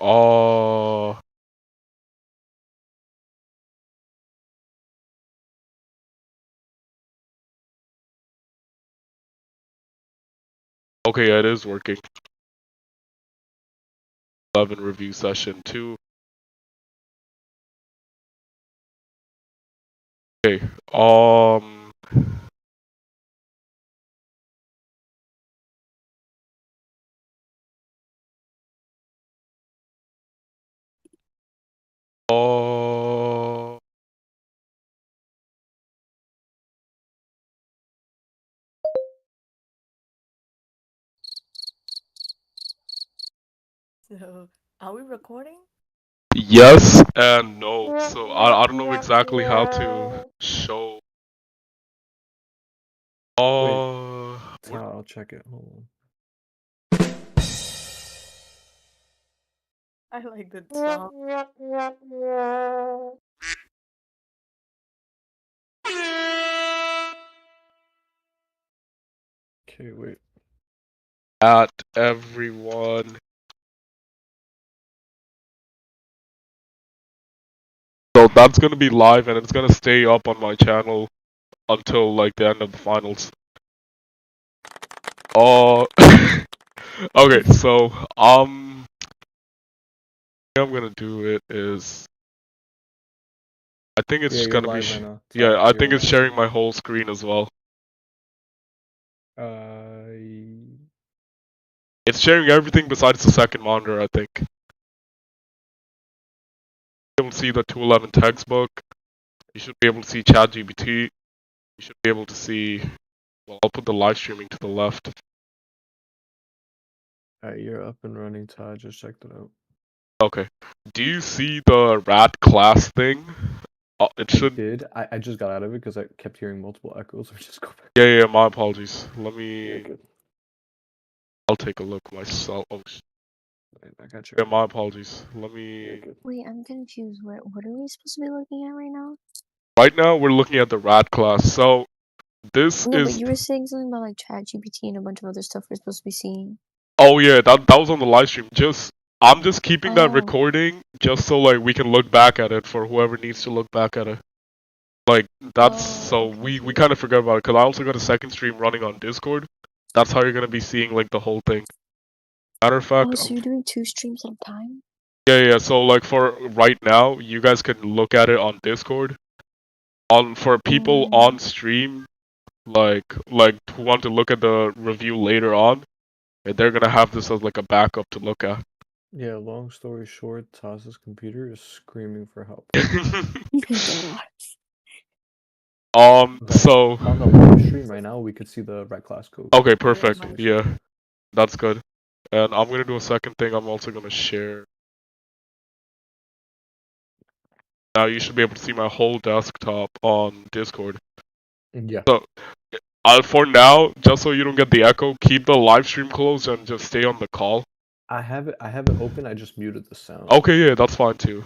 Okay, yeah, it is working. 11 review session 2. Okay, uh, So, are we recording? yes and no. So I don't know exactly how to show. I'll check it. Hold I like that song. Okay, wait. At everyone. So that's gonna be live and it's gonna stay up on my channel until like the end of the finals. Okay, so what I'm gonna do it is I think it's you're gonna be live right now. yeah, I think You're it's live. sharing my whole screen as well. It's sharing everything besides the second monitor, I think. You'll be able to see the 211 textbook. You should be able to see ChatGPT. You should be able to see. Well, I'll put the live streaming to the left. You're up and running, Todd. Just checked it out. Okay. Do you see the rat class thing? It should. Did I just got out of it because I kept hearing multiple echoes. Just go back. Yeah, my apologies. Let me. Yeah, good. I'll take a look myself. Oh, I got you. yeah, my apologies. Let me. Yeah, good. Wait, I'm confused. What are we supposed to be looking at right now? Right now, we're looking at the rat class. So this No, but is. you were saying something about like ChatGPT and a bunch of other stuff we're supposed to be seeing. Oh yeah, that was on the live stream. I'm just keeping that Oh. recording just so like we can look back at it for whoever needs to look back at it. Like that's so okay. we kind of forgot about it because I also got a second stream running on Discord. That's how you're gonna be seeing like the whole thing. Matter of fact, Oh, so you're doing 2 streams at a time? yeah. So like for right now, you guys can look at it on Discord. For people on stream, like who want to look at the review later on, they're gonna have this as like a backup to look at. Yeah, long story short, Taz's computer is screaming for help. So on the live stream right now, we could see the red class code. Okay, perfect. Yeah, that's good. And I'm gonna do a second thing. I'm also gonna share. Now you should be able to see my whole desktop on Discord. Yeah. So, for now, just so you don't get the echo, keep the live stream closed and just stay on the call. I have it open. I just muted the sound. Okay, yeah, that's fine too.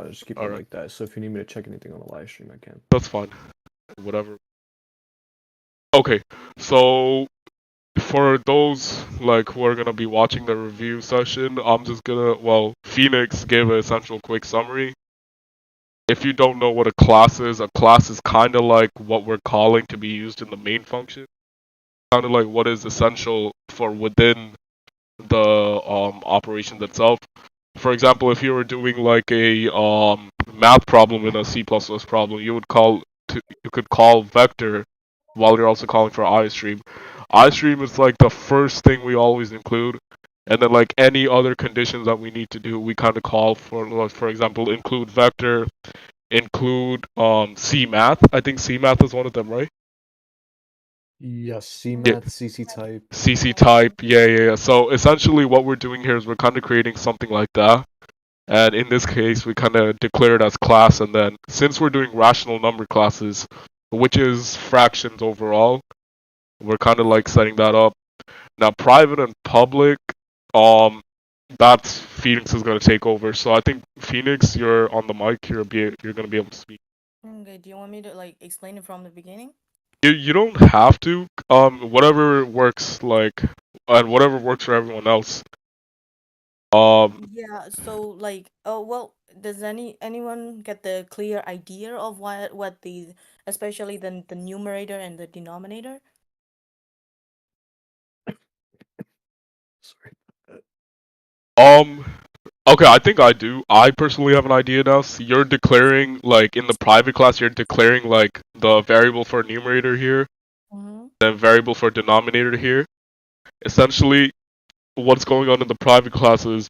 Just keep it like that. So if you need me to check anything on the live stream, I can. That's fine. Whatever. Okay, so for those like who are gonna be watching the review session, I'm just gonna Phoenix gave an essential quick summary. If you don't know what a class is kind of like what we're calling to be used in the main function. Kind of like what is essential for within the operation itself. For example, if you were doing like a math problem in a C++ problem, you could call vector while you're also calling for iStream. iStream is like the first thing we always include, and then like any other conditions that we need to do, we kind of call for. Like, for example, include vector, include CMath. I think CMath is one of them, right? Yes, CMath, CC type. CC type, yeah. So essentially what we're doing here is we're kind of creating something like that. And in this case, we kind of declare it as class. And then since we're doing rational number classes, which is fractions overall, we're kind of like setting that up. Now, private and public, that's Phoenix is going to take over. So I think Phoenix, you're on the mic. You're going to be able to speak. Okay, do you want me to like explain it from the beginning? You don't have to. Whatever works and whatever works for everyone else. Yeah, so like, oh well, does anyone get the clear idea of what the especially the numerator and the denominator? Sorry. um, okay, I think I do. I personally have an idea now. So you're declaring, like, in the private class, you're declaring, like, the variable for numerator here, Mm-hmm. then variable for denominator here. Essentially, what's going on in the private class is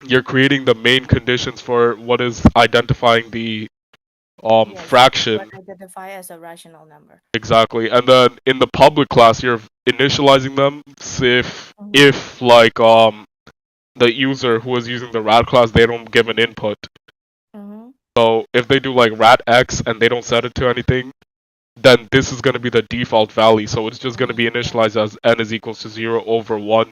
you're creating the main conditions for what is identifying the Yes, what fraction. identify as a rational number. Exactly. And then in the public class, you're initializing them Mm-hmm. if like the user who is using the rat class, they don't give an input. Mm-hmm. So if they do like rat x and they don't set it to anything, then this is going to be the default value. So it's just going to be Yeah. initialized as n is equals to 0 over 1.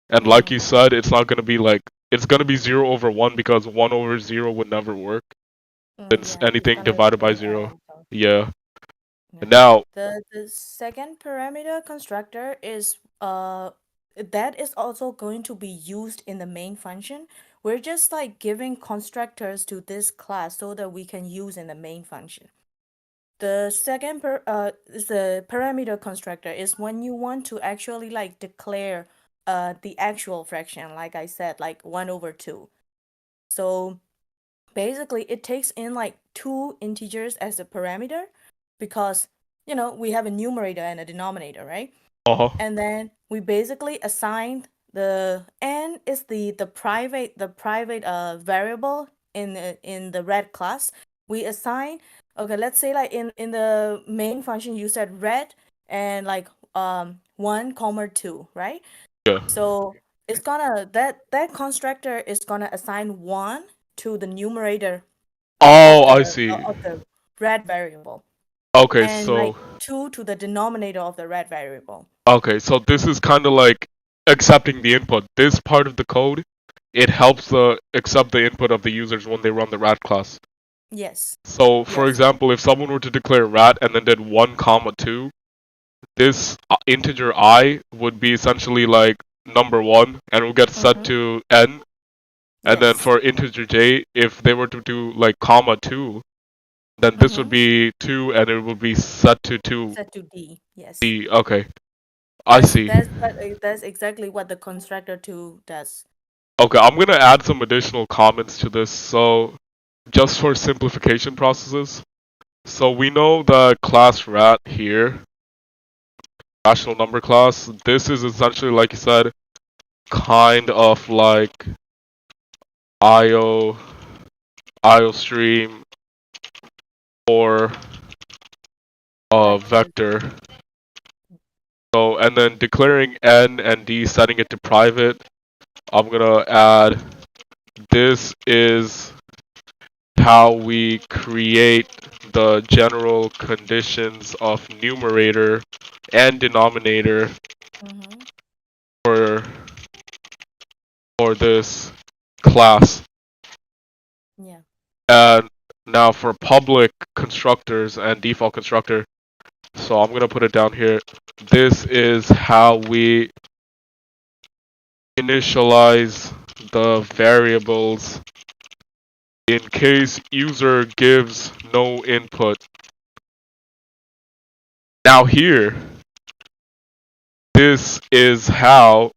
And like Mm-hmm. you said, it's not going to be like, it's going to be 0 over 1 because 1 over 0 would never work. Since Yeah, it's anything gonna divided by remain 0. L. So Yeah. And yeah. now, The second parameter constructor is that is also going to be used in the main function. We're just like giving constructors to this class so that we can use in the main function. The second is the parameter constructor is when you want to actually like declare the actual fraction, like I said, like 1 over 2. So basically it takes in like two integers as a parameter because we have a numerator and a denominator, right? uh-huh. And then we basically assign the n is the private variable in the red class. We assign, okay, let's say like in the main function you said red and like 1 comma 2, right? Yeah. So it's gonna that constructor is gonna assign 1 to the numerator of Oh, the I see. of the red variable Okay, and like so 2 to the denominator of the red variable. this is kind of like accepting the input. This part of the code, it helps accept the input of the users when they run the rat class. Yes. So, for Yes. example, if someone were to declare rat and then did 1 comma 2, this integer I would be essentially like number 1 and it will get set Mm-hmm. to n. And then Yes. for integer j, if they were to do like comma 2, then this would Mm-hmm. be 2 and it would be set to 2. Set to D. Yes. D. Okay, I That's see. that's that, that's exactly what the constructor two does. Okay, I'm gonna add some additional comments to this. So, just for simplification processes, so we know the class rat here, rational number class. This is essentially, like you said, kind of like IO, IO stream or Vector. vector. So, and then declaring n and d, setting it to private. I'm gonna add this is how we create the general conditions of numerator and denominator Mm-hmm. for this class. Yeah. And now for public constructors and default constructor, so I'm gonna put it down here. This is how we initialize the variables in case user gives no input. Now here, this is how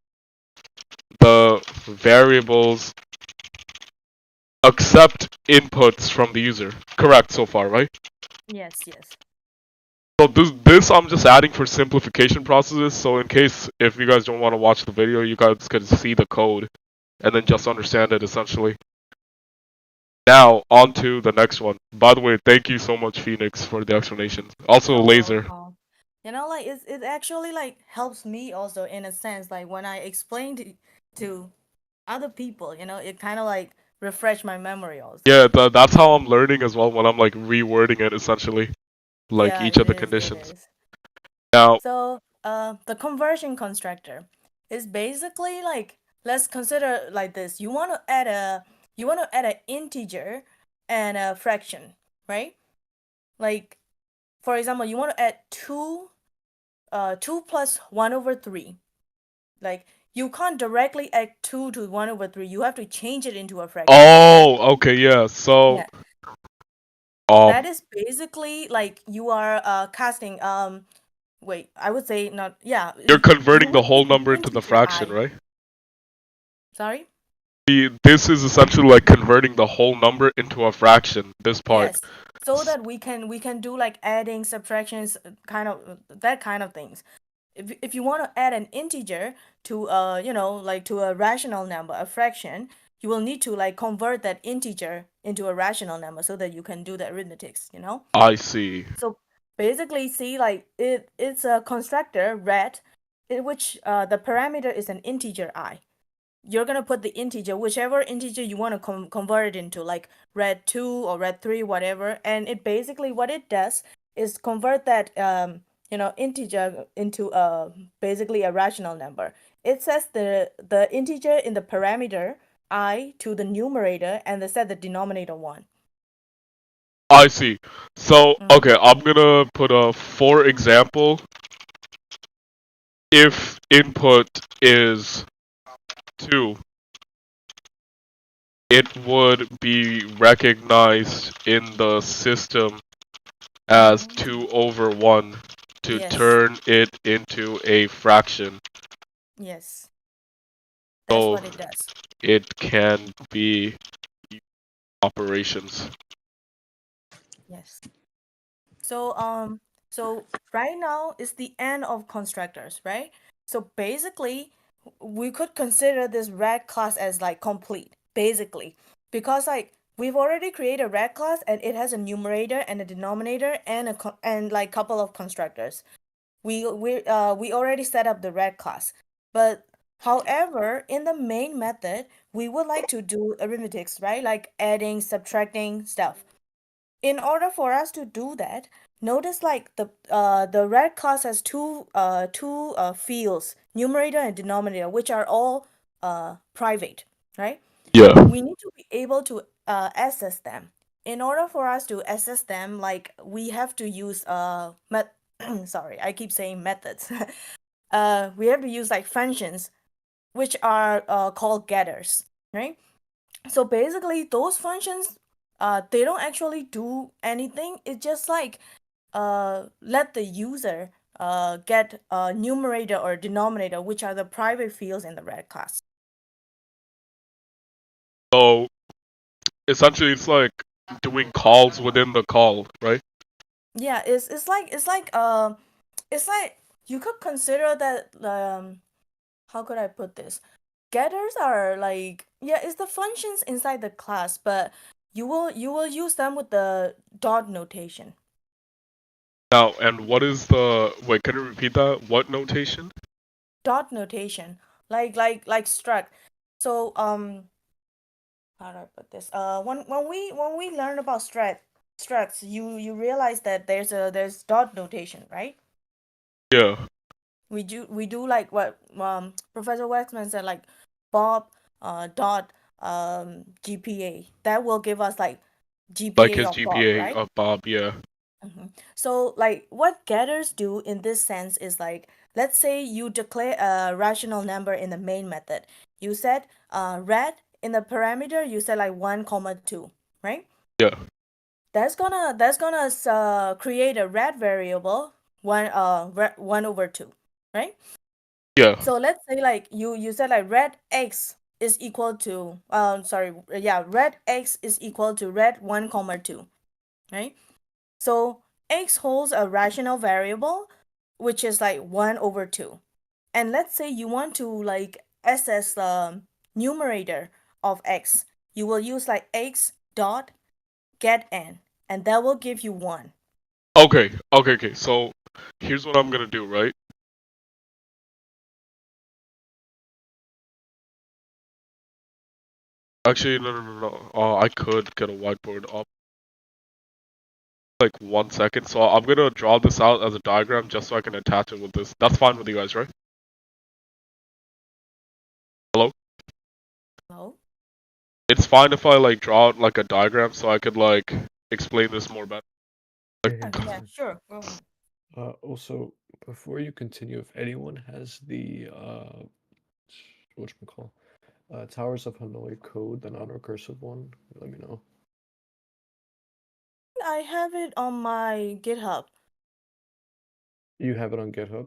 the variables accept inputs from the user. Correct so far, right? Yes. Yes. So this I'm just adding for simplification processes. So in case if you guys don't want to watch the video, you guys can see the code and then just understand it essentially. Now on to the next one. By the way, thank you so much, Phoenix, for the explanation. Also, You're Laser. welcome. Like it actually like helps me also in a sense. Like when I explain to other people, it kind of like refresh my memory also. Yeah, that's how I'm learning as well when I'm like rewording it essentially, like Yeah, each it of the is. It conditions. is. Now, So, the conversion constructor is basically like, let's consider like this. You want to add an integer and a fraction, right? Like, for example, you want to add 2 plus 1 over 3. Like you can't directly add 2 to 1/3. You have to change it into a fraction. Oh, okay, yeah. So, Yeah. um, That is basically like you are casting wait, I would say not, yeah, you're you converting the would whole take an number into the integer fraction, I. right? Sorry? This is essentially like converting the whole number into a fraction. This part. Yes. So that we can do like adding, subtractions, kind of that kind of things. If you want to add an integer to like to a rational number, a fraction, you will need to like convert that integer into a rational number so that you can do the arithmetics. I see. So basically, see, like it's a constructor ret, in which the parameter is an integer I. You're gonna put the integer, whichever integer you want to convert it into, like red 2 or red 3, whatever. And it basically, what it does is convert that integer into basically a rational number. It sets the integer in the parameter I to the numerator, and they set the denominator 1. I see. So, Mm-hmm. okay, I'm gonna put a for example. If input is 2, it would be recognized in the system as Mm-hmm. 2 over 1 to Yes. turn it into a fraction. Yes. That's So what it does. it can be operations. Yes. So right now is the end of constructors, right? So basically, we could consider this red class as like complete, basically, because like we've already created a red class and it has a numerator and a denominator and and like couple of constructors. We already set up the red class, but however, in the main method, we would like to do arithmetics, right? Like adding, subtracting stuff. In order for us to do that, notice like the red class has two fields, numerator and denominator, which are all private, right? Yeah. We need to be able to access them. In order for us to access them, like we have to use sorry, I keep saying methods. We have to use like functions, which are called getters, right? So basically, those functions, they don't actually do anything. It's just like let the user get a numerator or denominator, which are the private fields in the red class. So essentially it's like doing calls within the call, right? Yeah, it's like you could consider that how could I put this? Getters are like, yeah, it's the functions inside the class, but you will use them with the dot notation. Now, and what is the wait, can you repeat that? What notation? Dot notation, like struct. So how do I put this? When we learn about structs, you realize that there's dot notation, right? Yeah, We do like what Professor Waxman said, like Bob dot GPA. That will give us like like GPA his of Bob, GPA right? of Bob, yeah. So, like, what getters do in this sense is like, let's say you declare a rational number in the main method. You said red in the parameter. You said like 1, 2, right? Yeah. That's gonna create a red variable 1/2, right? Yeah. So let's say like you said like red x is equal to sorry, yeah, red x is equal to red 1, 2, right? So x holds a rational variable, which is like 1/2. And let's say you want to like access the numerator of x. You will use like x dot get n, and that will give you 1. Okay. So here's what I'm gonna do, right? Actually, no. I could get a whiteboard up. Like 1 second. So I'm gonna draw this out as a diagram just so I can attach it with this. That's fine with you guys, right? Hello? Hello? It's fine if I like draw out like a diagram so I could like explain this more better. Hey, hey, Yeah, Justin. sure. Go ahead. Also, before you continue, if anyone has the whatchamacall. Towers of Hanoi code, the non-recursive one. Let me know. I have it on my GitHub. You have it on GitHub?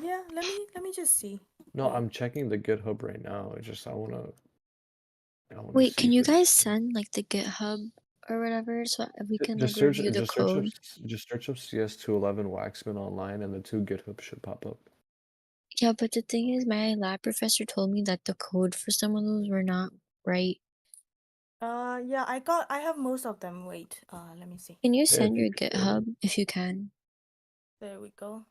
Yeah, let me just see. No, Wait. I'm checking the GitHub right now. It's just I wanna Wait, see can if you it's guys send like the GitHub or whatever so we can like just search review the just search up code? just search up CS211 Waxman online and the two GitHubs should pop up. Yeah, but the thing is, my lab professor told me that the code for some of those were not right. Yeah, I have most of them. Wait, let me see. Can you Yeah, send if you your could share them. GitHub if you can? There we go.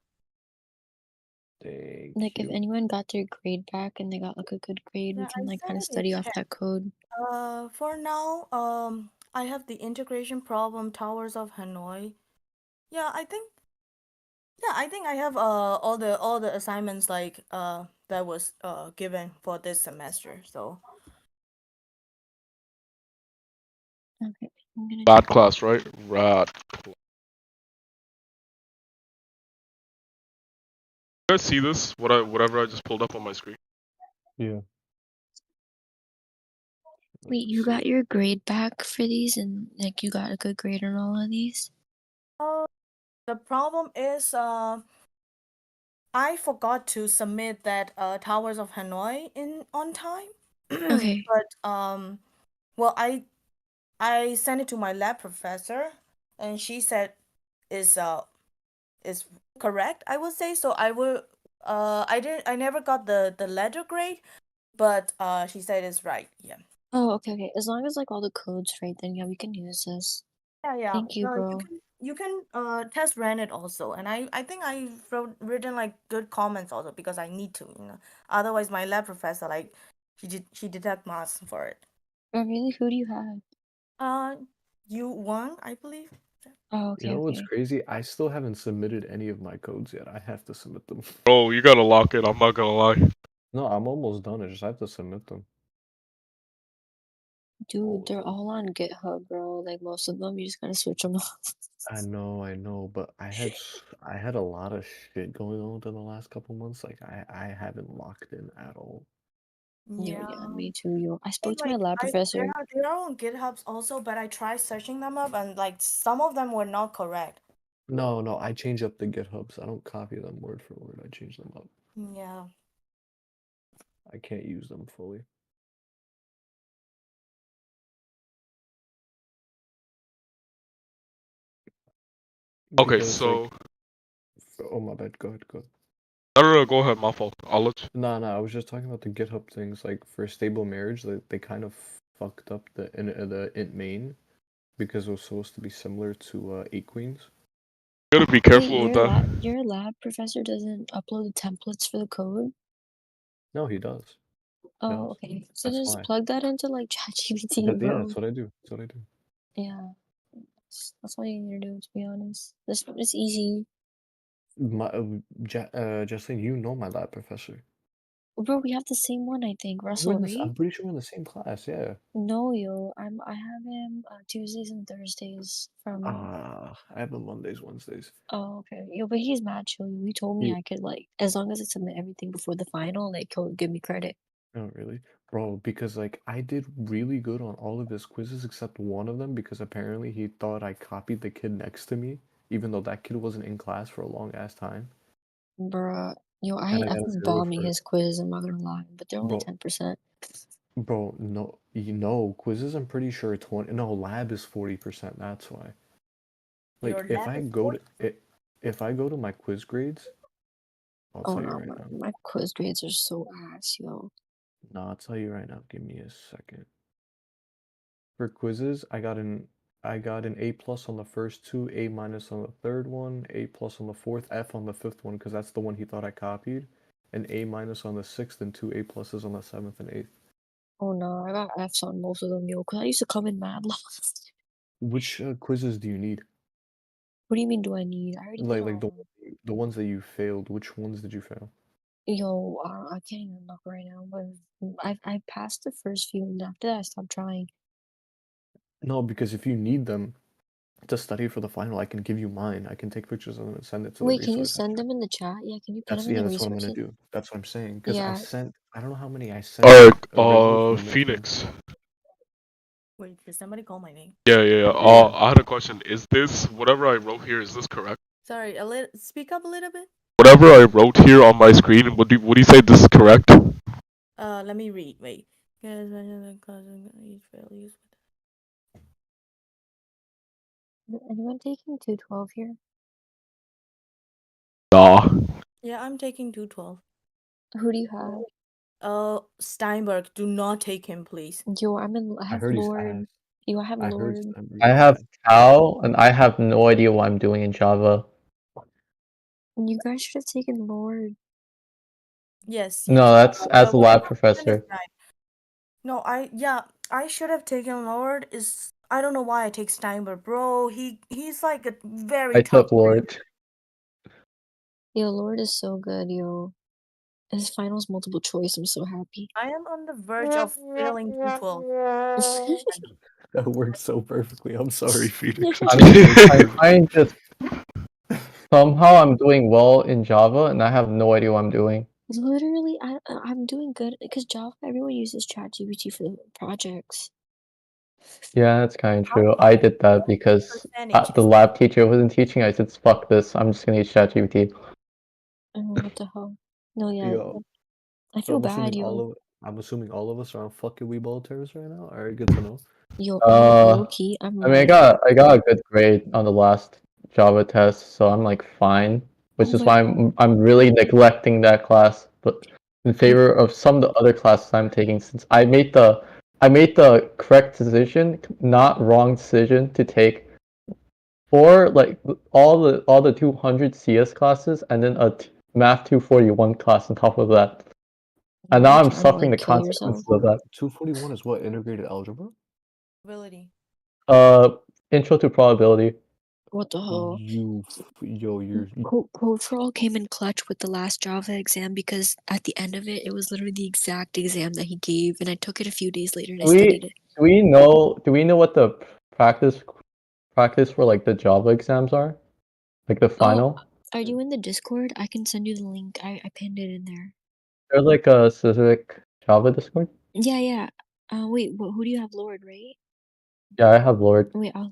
Thank Like, if you. anyone got their grade back and they got like a good grade, we Yeah, can I like kind sent of it in study off chat. that code. For now, I have the integration problem, Towers of Hanoi. Yeah, I think I have all the assignments like that was given for this semester. So Okay, I'm gonna Rad check. class, right? Rad. You guys see this? Whatever I just pulled up on my screen. Yeah. Let Wait, me you see. got your grade back for these and like you got a good grade on all of these? uh, the problem is I forgot to submit that Towers of Hanoi in on time. Okay. But well, I sent it to my lab professor, and she said is correct. I would say so. I never got the letter grade, but she said it's right. Yeah. Oh, okay, okay. As long as like all the code's right, then yeah, we can use this. Yeah, yeah. Thank you, You bro. can test ran it also, and I think I written like good comments also because I need to, you know. Otherwise, my lab professor like she detect marks for it. Oh, really? Who do you have? Uh, you won, I believe. Oh, You okay, know what's okay. crazy? I still haven't submitted any of my codes yet. I have to submit them. Bro, you gotta lock it. I'm not gonna lie. No, I'm almost done. I just have to submit them. All Dude, of they're them. all on GitHub, bro. Like most of them, you just gotta switch them off. I know, but I had a lot of shit going on within the last couple months. Like I haven't locked in at all. Yo, Yeah. yeah, me too, yo. I Think spoke to my like lab professor. there are on GitHubs also, but I tried searching them up and like some of them were not correct. No, no, I change up the GitHubs. I don't copy them word for word. I change them up. Yeah. I can't use them fully. Okay, Because so like, oh my bad. Go ahead, go ahead. no, go ahead. My fault. I'll let you. No, I was just talking about the GitHub things. Like for stable marriage, they kind of fucked up the int main because it was supposed to be similar to 8 queens. You gotta be Wait, careful with that. your lab professor doesn't upload the templates for the code? No, he does. He Oh, does. okay. So That's just why. plug that into like ChatGPT, Yeah, bro. that's what I do. That's what I do. Yeah, that's all you need to do, to be honest. This it's easy. My Justin, you know my lab professor. Bro, we have the same one, I think. Russell, right? I'm pretty sure we're in the same class. Yeah. No, yo, I have him Tuesdays and Thursdays from. I have them Mondays, Wednesdays. Oh, okay. Yo, but he's mad chill. He told me He, I could like, as long as I submit everything before the final, like he'll give me credit. oh really, bro? Because like I did really good on all of his quizzes except one of them because apparently he thought I copied the kid next to me, even though that kid wasn't in class for a long ass time, Bruh, yo, and I I've got a been zero bombing for it. his quiz. I'm not gonna lie, but they're only Bro, 10%. no, you know quizzes. I'm pretty sure 20. No, lab is 40%. That's why. Your Like if lab I is go to 40. it, if I go to my quiz grades, I'll Oh tell you no, right now. my quiz grades are so ass, yo. No, I'll tell you right now. Give me a second. For quizzes, I got an A plus on the first two, A minus on the third one, A plus on the fourth, F on the fifth one because that's the one he thought I copied, and A minus on the sixth, and two A pluses on the seventh and eighth. Oh no, I got Fs on most of them, yo. Cause I used to come in mad lost. Which quizzes do you need? What do you mean? Do I need? I already did Like all of them. the ones that you failed. Which ones did you fail? Yo, I can't even look right now, but I passed the first few, and after that I stopped trying. No, because if you need them to study for the final, I can give you mine. I can take pictures of them and send it to the Wait, can you resource send center. them in the chat? Yeah, can you put them in the That's what I'm resource gonna center? do. That's what I'm saying. Because Yeah, I don't know how many I sent originally from the midterm. Phoenix. Wait, did somebody call my name? Yeah. Yeah. I had a question. Is this whatever I wrote here? Is this correct? Sorry, speak up a little bit. Whatever I wrote here on my screen, would you say this is correct? Let me read. Wait. Is anyone taking 212 here? Nah. Yeah, I'm taking 212. Who do you have? Steinberg, do not take him, please. Yo, I I have heard he's Lord. ass. Yo, I have I heard Lord. Steinberg I is have ass. Cal, and I have no idea what I'm doing in Java. You guys should have taken Lord. Yes, No, that's as a what lab happened is professor. that- No, I should have taken Lord. Is I don't know why I take Steinberg, bro. He's like a very I tough took Lord. Yo, Lord is so good, yo. His finals multiple choice. I'm so happy. I am on the verge of failing 212. That worked so perfectly. I'm sorry, Phoenix. I'm trying to. Somehow I'm doing well in Java, and I have no idea what I'm doing. Literally, I'm doing good because Java. Everyone uses ChatGPT for the projects. Yeah, that's kind of true. How I did that because percentage the is lab teacher wasn't teaching. I said, "Fuck this! I'm just gonna use ChatGPT." What the hell? No, yeah. Yo, I so feel bad, yo. I'm assuming all of us are on fucking Weeball terms right now. Alright, good to know. Yo, low Uh, key, I'm I mean, right. I got a good grade on the last Java test, so I'm like fine. Which Oh is my why god. I'm really neglecting that class, but in favor of some of the other classes I'm taking, since I made the correct decision, not wrong decision, to take four like all the 200 CS classes and then a Math 241 class on top of that. And Are now you I'm trying to suffering the like kill yourself? consequences of that. 241 is what? Integrated algebra? ability? Intro to probability. What the hell? You're Code for All came in clutch with the last Java exam because at the end of it, it was literally the exact exam that he gave, and I took it a few days later and I studied it. Do we know what the practice for like the Java exams are? Like the final? Are you in the Discord? I can send you the link. I pinned it in there. There's like a specific Java Discord? Yeah. Wait, who do you have, Lord, right? Yeah, I have Lord. Wait, I'll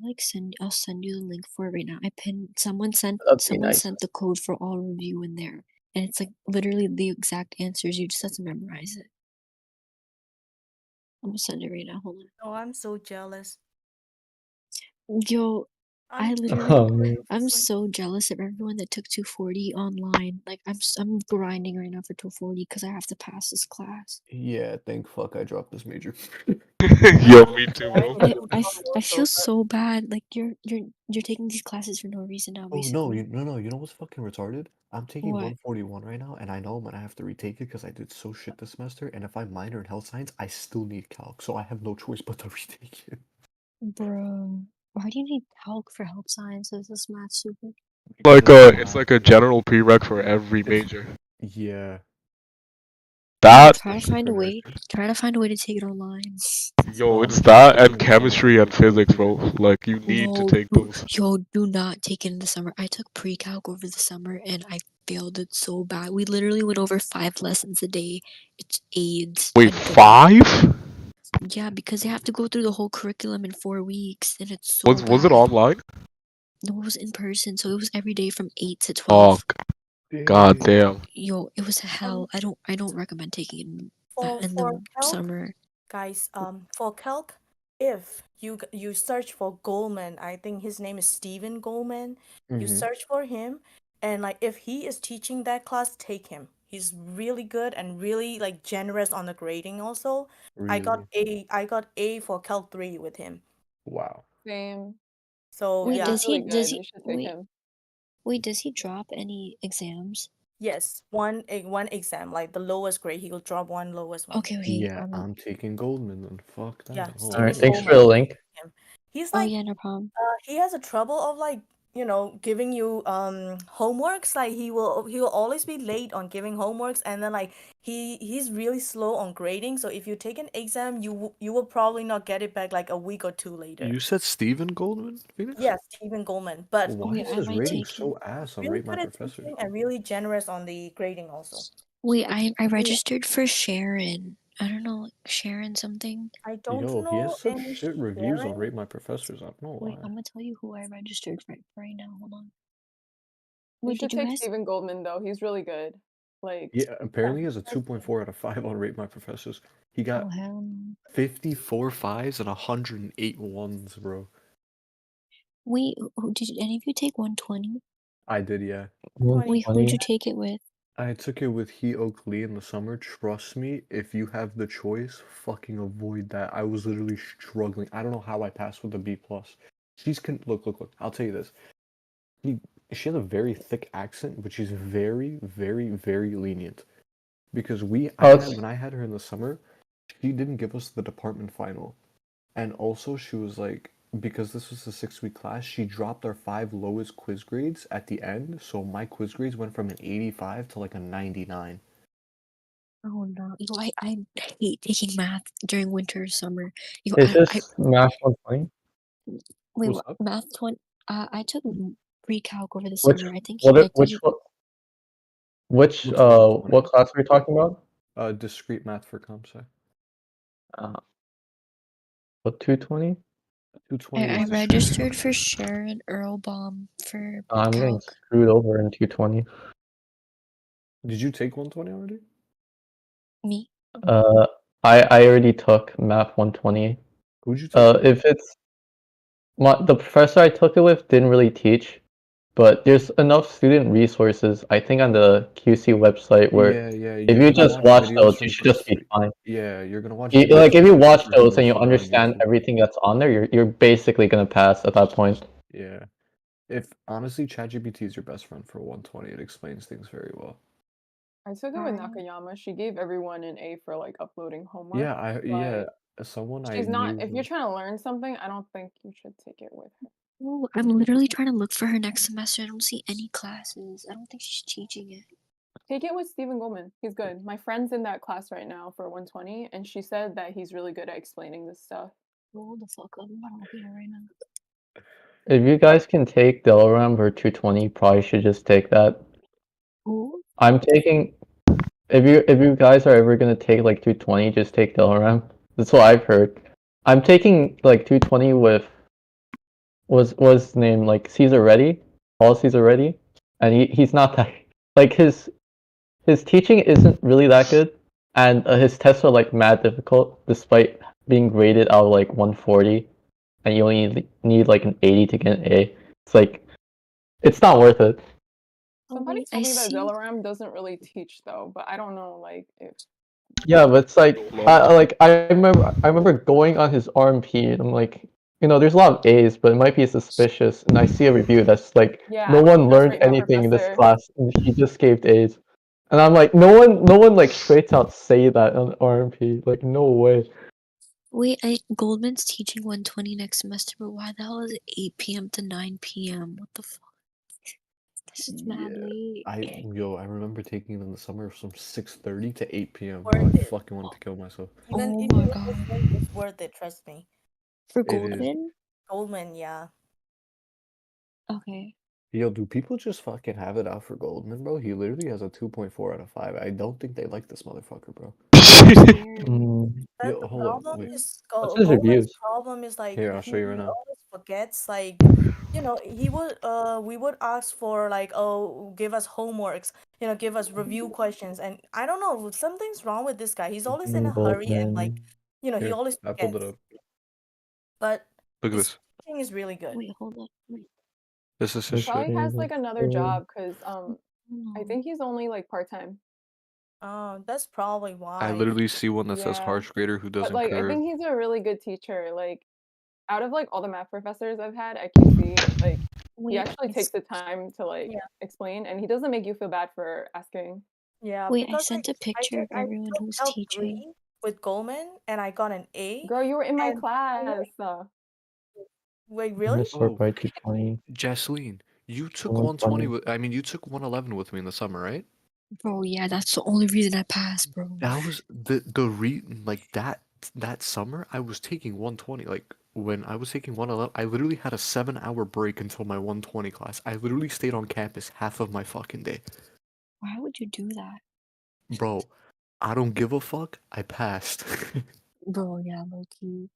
send you the link for it right now. I pinned someone sent Nice. the Code for All review in there. And it's like literally the exact answers. You just have to memorize it. I'm gonna send it right now. Hold on. Oh, I'm so jealous. Yo, I I'm literally, Oh man. I'm so jealous of everyone that took 240 online. Like I'm grinding right now for 240 because I have to pass this class. yeah, thank fuck I dropped this major. Yo, me too, bro. I feel so bad. Like you're taking these classes for no reason now, Oh no, basically. you know what's fucking retarded? I'm taking What? 141 right now, and I know I'm gonna have to retake it because I did so shit this semester. And if I minor in health science, I still need calc, so I have no choice but to retake it. Bro, why do you need calc for health sciences? This math stupid. Like Because it's like a general prereq for every it's major. yeah. That Try to find a way. Try to find a way to take it online. yo, I'm it's gonna try that to and in the summer. chemistry and physics, bro. Like you need to take those. Do not take it in the summer. I took pre-calc over the summer and I failed it so bad. We literally went over 5 lessons a day. It's AIDS. Wait, I don't. 5? Yeah, because they have to go through the whole curriculum in 4 weeks, and it's so Was bad. it online? No, it was in person, so it was every day from 8 to Oh, 12. god damn. Yo, it was hell. I don't recommend taking it in for the calc, summer. guys. For calc, if you search for Goldman, I think his name is Stephen Goldman. You Mm-hmm. search for him, and like if he is teaching that class, take him. He's really good and really like generous on the grading. Also, Really? I got A for Calc 3 with him. Wow. Same. So Wait, yeah, He's really good. You should take him. wait, does he drop any exams? yes, one exam, like the lowest grade, he will drop one lowest one. Okay. Yeah, I'm taking Goldman then. Fuck that. Yeah, Oh, Stephen Alright, thanks for Goldman. the link. Him. He's Oh like yeah, no problem. he has a trouble of like giving you homeworks. Like he will always be late on giving homeworks, and then like he's really slow on grading. So if you take an exam, you will probably not get it back like a week or two later. You said Stephen Goldman, Phoenix? Yes, Stephen Goldman, but Why Wait, is I his might rating take so it. ass on really Rate My good at Professor? teaching and really generous on the grading also. Wait, I registered for Sharon. I don't know, Sharon something. I don't Yo, he has know such any shit reviews on Sharon. Rate My Professors. I'm not Wait, I'm lie. gonna tell you who I registered for right now. Hold on. You Wait, should did you take guys? Stephen Goldman though. He's really good. Like, Yeah, apparently he has a That's 2.4 out of 5 on Rate My Professors. He Oh got hell no. 54 fives and 108 ones, bro. Wait, did any of you take 120? I did, yeah. 20. Wait, who'd you take it with? I took it with He Oak Lee in the summer. Trust me, if you have the choice, fucking avoid that. I was literally struggling. I don't know how I passed with a B plus. Look. I'll tell you this. He, she has a very thick accent, but she's very, very, very lenient. Because when I had her in the summer, she didn't give us the department final. And also she was like, because this was a 6-week class, she dropped our 5 lowest quiz grades at the end. So my quiz grades went from an 85 to like a 99. Oh no. I hate taking math during winter or summer. Is this Math 120? Wait, What's what? up? Math 20? I took pre-calc over the Which summer. I think which What's 120? what class are we talking about? Discrete math for comp sci. What 220? 220 I is discrete math. registered for Sharon Earlbaum for I'm getting calc. screwed over in 220. Did you take 120 already? Me? I already took Math 120. Who'd you take? If it's the professor I took it with didn't really teach, but there's enough student resources, I think, on the QC website where Yeah, if you're you gonna just watch watch videos those, you from should just be Christopher. fine. Yeah, you're gonna watch Like videos if from you watch Christopher those and you Henderson on understand YouTube. everything that's on there, you're basically gonna pass at that point. Yeah. If honestly, ChatGPT is your best friend for 120, it explains things very well. I took it with Nakayama. She gave everyone an A for like uploading homework. Yeah, someone I She's not. knew If who. you're trying to learn something, I don't think you should take it with her. Oh, I'm literally trying to look for her next semester. I don't see any classes. I don't think she's teaching it. Take it with Stephen Goldman. He's good. My friend's in that class right now for 120, and she said that he's really good at explaining this stuff. Hold the fuck up. I'm not looking at it right now. If you guys can take Delram or 220, you probably should just take that. Who? I'm taking. If you guys are ever gonna take like 220, just take Delram. That's what I've heard. I'm taking like 220 with was his name like Caesar Reddy, Paul Caesar Reddy, and he's not that like his teaching isn't really that good, and his tests are like mad difficult despite being graded out of like 140, and you only need like an 80 to get an A. It's like it's not worth it. Somebody wait, told I me that see. Delaram doesn't really teach though, but I don't know like if Yeah, but it's like I remember going on his RMP and I'm like, there's a lot of A's, but it might be suspicious. And I see a review that's like, yeah, no I one wouldn't trust learned Rate My anything in this Professor. class, and he just gave A's. And I'm like, no one like straight out say that on RMP. Like, no way. Wait, Goldman's teaching 120 next semester, but why the hell is it 8 p.m. to 9 p.m.? What the fuck? This is mad late. I remember taking it in the summer from 6:30 to 8 p.m. Bro, I Worth it. fucking wanted to kill myself. Even Oh if my you god. it's worth it, trust me. For It is. Goldman? Goldman, yeah. Okay. Yo, do people just fucking have it out for Goldman, bro? He literally has a 2.4 out of 5. I don't think they like this motherfucker, bro. Weird. But Yo, the hold on, problem wait. is What's his Goldman's reviews? problem is like Here, I'll he show you right now. always forgets like he would we would ask for like, oh, give us homeworks, give us review questions, and I don't know, something's wrong with this guy. He's always in a hurry and like Goldman. he Here, always I pulled it forgets. up. But Look at his this. teaching is really good. Wait, hold up. Wait. This is his shit. Probably has like another job because I No. think he's only like part-time. That's probably why. I literally see one that says Yeah. harsh grader who But doesn't like I curve. think he's a really good teacher. Like out of like all the math professors I've had at QC, like he Wait, actually takes the time to like Yeah. explain, and he doesn't make you feel bad for asking. Yeah, wait, I because sent a picture of I everyone took who's teaching. L3 with Goldman and I got an A. Girl, you were in my And class. wait, I'm really? gonna sort Oh, by 220. Jaslene, you took 120. 120 with, I mean, you took 111 with me in the summer, right? Bro, yeah, that's the only reason I passed, bro. That was like that summer I was taking 120. Like when I was taking 111, I literally had a 7-hour break until my 120 class. I literally stayed on campus half of my fucking day. Why would you do that? Bro, I don't give a fuck. I passed. Bro, yeah, low key.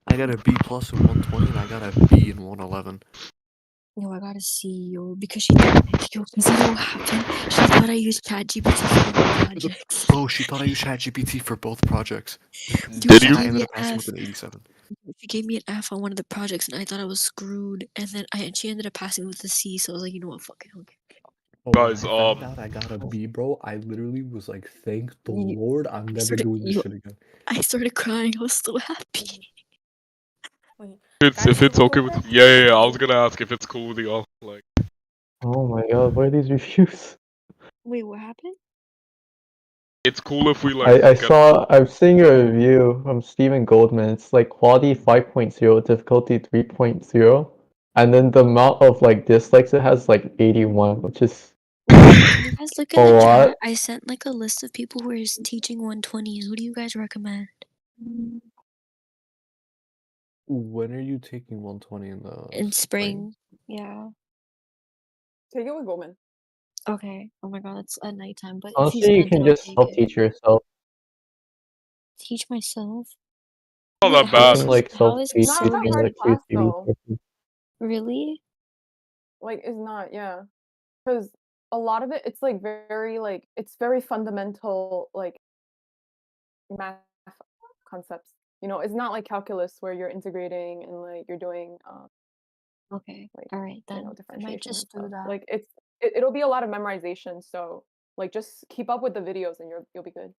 I got a B plus in 120 and I got a B in 111. Yo, I gotta see, yo, because she thought, yo, because you know what happened? She thought I used ChatGPT for all my projects. Bro, she thought I used ChatGPT for both projects. Dude, Did she you? I gave ended me up an passing F. with an 87. She gave me an F on one of the projects, and I thought I was screwed. And then she ended up passing with a C, so I was like, you know what, fuck it, okay. Oh, when Guys, I found out I got a B, bro, I literally was like, thank the You- Lord, I'm I never started, doing this yo, shit again. I started crying. I was so happy. Wait, If guys, it's who's okay with over? yeah. I was gonna ask if it's cool with y'all. Like, Oh my god, what are these reviews? Wait, what happened? it's cool if we like get. I'm seeing a review from Stephen Goldman. It's like quality 5.0, difficulty 3.0, and then the amount of like dislikes it has like 81, which is Wait, can you guys look a in the lot. chat? I sent like a list of people who are teaching 120s. Who do you guys recommend? When are you taking 120 in the In spring? spring. Yeah. Take it with Goldman. Okay. Oh my god, it's at nighttime, but if you Honestly, you said then can I'll just take it. self-teach yourself. Teach myself? Not Wait, that You how bad. is can like how is self-teach Not a using hard like self-teaching? two class TV though. courses. Really? Like, it's not, yeah. Because a lot of it, it's like very like it's very fundamental like math concepts. You know, it's not like calculus where you're integrating and like you're doing Okay. like Alright you know then. I might differentiations and just do stuff. that. Like it'll be a lot of memorization. So like just keep up with the videos and you'll be good.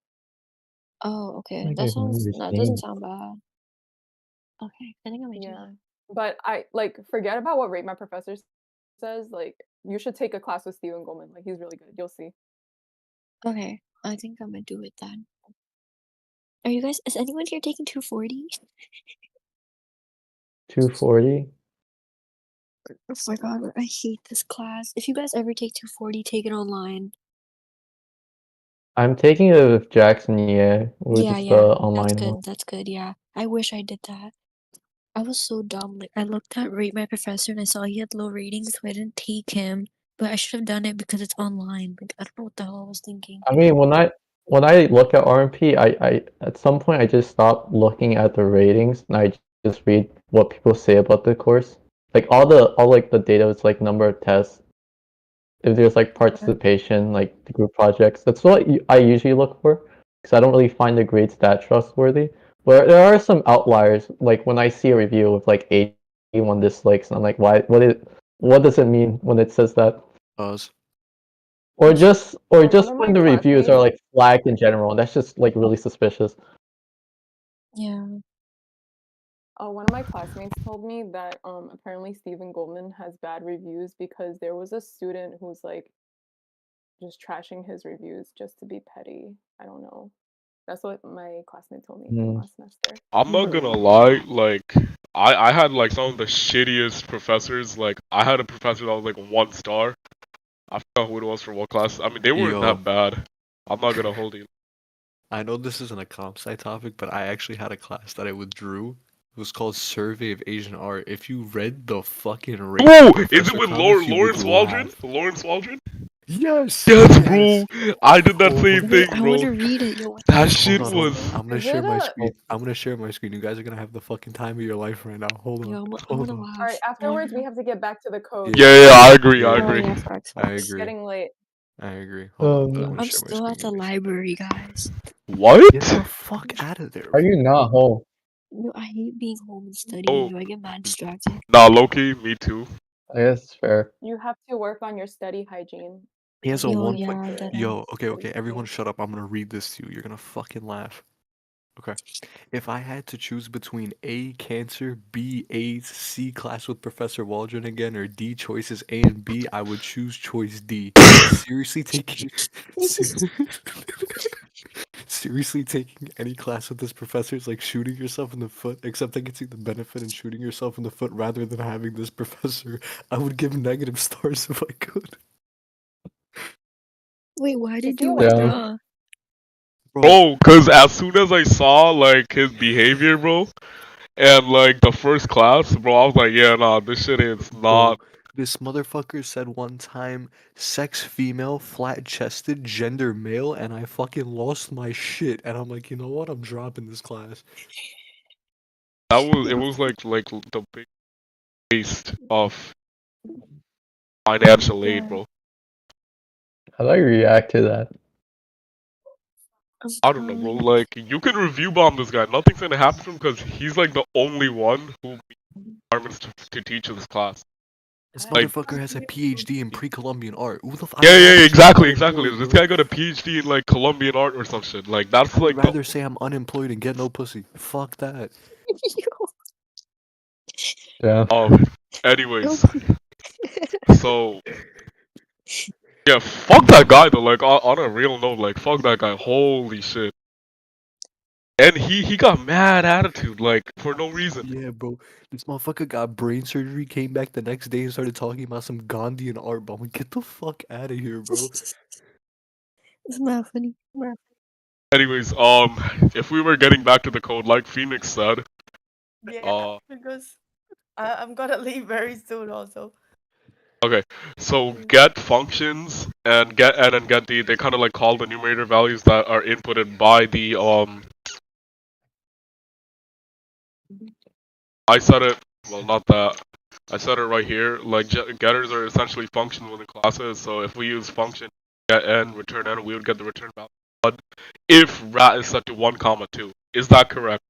Oh, okay. I That can't remember sounds his that doesn't name. sound bad. Okay, I think I might do Yeah. that. But I like forget about what rate my professor says. Like you should take a class with Stephen Goldman. Like he's really good. You'll see. Okay, I think I'm gonna do it then. Are you guys is anyone here taking 240? 240. Oh my god, I hate this class. If you guys ever take 240, take it online. I'm taking it with Jackson, yeah, which Yeah, is the yeah. That's online one. good. That's good. Yeah. I wish I did that. I was so dumb. Like I looked at Rate My Professor and I saw he had low ratings, so I didn't take him. But I should have done it because it's online. Like I don't know what the hell I was thinking. I mean, when I look at RMP, I at some point I just stop looking at the ratings and I just read what people say about the course. Like all like the data is like number of tests, if there's like Yeah. participation, like the group projects. That's what I usually look for because I don't really find the grades that trustworthy. But there are some outliers, like when I see a review with like 81 dislikes, and I'm like, why? What does it mean when it says that? Us. Or One just of when my the reviews are classmates like flagged in general. That's just like really suspicious. Yeah. one of my classmates told me that apparently Stephen Goldman has bad reviews because there was a student who's like just trashing his reviews just to be petty. I don't know. That's what my classmate told me Mm. last semester. I'm not gonna lie. Like, I had like some of the shittiest professors. Like, I had a professor that was like 1 star. I forgot who it was for what class. I mean, they weren't Yo, that bad. I'm not gonna hold you. I know this isn't a comp sci topic, but I actually had a class that I withdrew. It was called Survey of Asian Art. If you read the fucking rate Oh, is it professor with comments, you would Lawrence Waldron? laugh. Lawrence Waldron? Yes, Yes, yes. bro. I did that Oh same my Wait, thing, I god. want bro. to read it. Yo, what the That fuck? shit Hold What's on, his hold on. was. name? I'm gonna Is share it my a screen. I'm gonna share my screen. You guys are gonna have the fucking time of your life right now. Hold on. Yo, I Hold want to on. all right, laugh. afterwards we have to get back to the code. Yeah, Yeah, I agree. yeah, I Oh yeah. agree. yeah, facts, I facts. It's agree. getting late. I agree. Hold on. I'm Um, gonna I'm share my still screen. at the Give me a second. library, guys. Get the What? fuck out of there, are bro. you not home? Yo, I hate being home and studying. Oh, Yo, I get mad distracted. nah, Loki. Me too. I guess it's fair. You have to work on your study hygiene. He has a You Yo, one. need yeah, to dead Yo, ass. okay, study okay. Everyone hygiene. shut up. I'm gonna read this to you. You're gonna fucking laugh. Okay. If I had to choose between A, cancer, B, AIDS, C, class with Professor Waldron again, or D, choices A and B, I would choose choice D. Seriously taking seriously taking any class with this professor is like shooting yourself in the foot, except I can see the benefit in shooting yourself in the foot rather than having this professor. I would give negative stars if I could. Wait, why Is did he you a white Yeah. man? withdraw? Bro, Bro, cause as soon as I saw like his behavior, bro, and like the first class, bro, I was like, yeah, nah, this shit is bro, not. This motherfucker said one time, sex female, flat chested, gender male, and I fucking lost my shit. And I'm like, you know what? I'm dropping this class. It was like the big waste of financial aid, Yeah, bro. How do I react to that? I'm I don't know, bro. crying. Like, you can review bomb this guy. Nothing's gonna happen to him because he's like the only one who meets requirements to teach this class. This Like, motherfucker has a PhD in pre-Columbian art. I yeah, would yeah, rather yeah, say I'm exactly. unemployed, This bro. guy got a PhD in like Colombian art or some shit. Like, that's I would like the. rather say I'm unemployed and get no pussy. Fuck that. Yeah. Oh, anyways, so yeah, fuck that guy though. Like, on a real note, like, fuck that guy. Holy shit. And he got mad attitude, like, for no reason. Yeah, bro. This motherfucker got brain surgery, came back the next day and started talking about some Gandhian art. But I'm like, get the fuck out of here, bro. It's not funny. Anyways, if we were getting back to the code, like Phoenix said, Yeah, because I'm gonna leave very soon also. okay, so get functions and then get they kind of like call the numerator values that are inputted by the I said it, well, not that. I said it right here. Like, getters are essentially functions within classes. So if we use function get n, return n, we would get the return value. But if rat is set to 1, comma 2, is that correct?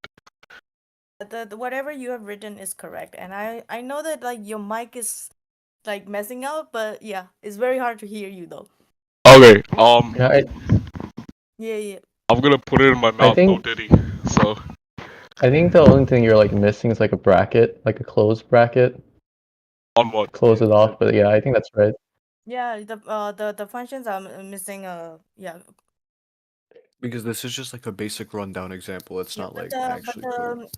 The whatever you have written is correct, and I know that like your mic is like messing up, but yeah, it's very hard to hear you though. Okay. Yeah, Yeah, yeah. I'm gonna put it in my I mouth. No think diddy. So I think the only thing you're like missing is like a bracket, like a closed bracket. on what? Close it off, but yeah, I think that's right. Yeah, the functions are missing yeah. Because this is just like a basic rundown example. It's Yeah, not but like actually code.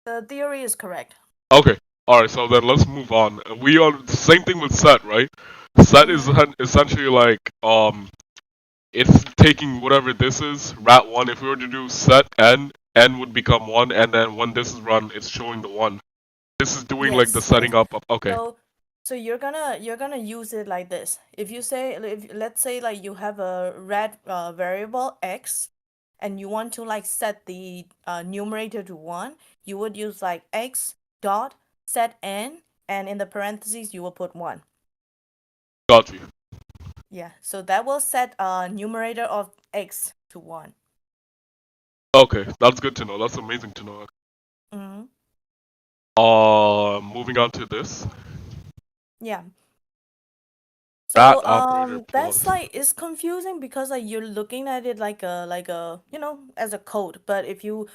the theory is correct. Okay. All right. So then let's move on. We are same thing with set, right? Set is essentially like it's taking whatever this is, rat 1. If we were to do set n, n would become 1, and then when this is run, it's showing the 1. This is doing like the Yes, setting yes. up of, okay. So you're gonna use it like this. If you say if let's say like you have a red variable x, and you want to like set the numerator to 1, you would use like x dot set n, and in the parentheses you will put 1. Got you. Yeah, so that will set numerator of x to 1. Okay, that's good to know. That's amazing to know. Mm-hmm. Moving on to this. Yeah. Rat So operator that's plus. like it's confusing because like you're looking at it like a as a code, but if you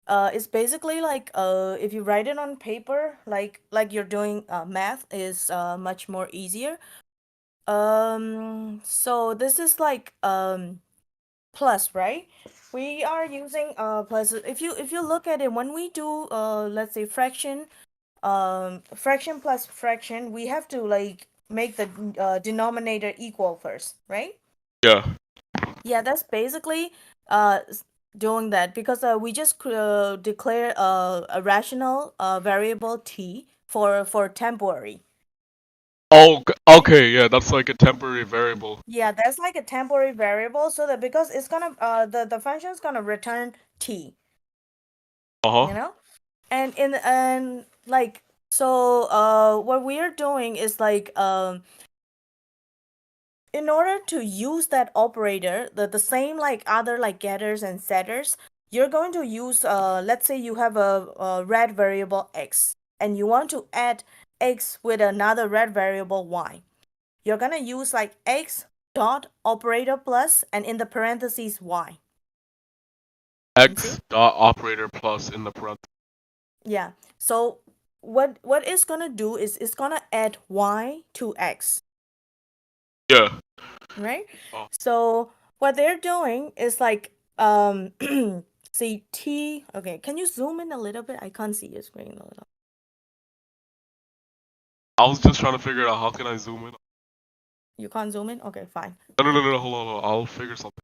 it's basically like if you write it on paper like you're doing math is much more easier. So this is like plus, right? We are using plus. If you look at it, when we do let's say fraction, fraction plus fraction, we have to like make the denominator equal first, right? Yeah. Yeah, that's basically doing that because we just declare a rational variable t for temporary, Oh, right? okay, yeah, that's like a temporary variable. Yeah, that's like a temporary variable, so that because it's gonna the function is gonna return t, Uh you huh. know, and like so what we are doing is like in order to use that operator, the same like other like getters and setters, you're going to use let's say you have a red variable x and you want to add x with another red variable y. You're gonna use like x dot operator plus and in the parentheses y. You see? X dot operator plus in the parentheses. Yeah. So what it's gonna do is it's gonna add y to x, Yeah. right? Oh, So what they're doing is like see t. Okay, can you zoom in a little bit? I can't see your screen a little. I was just trying to figure out how can I zoom in. You can't zoom in? Okay, fine. No, hold on, hold on. I'll figure something.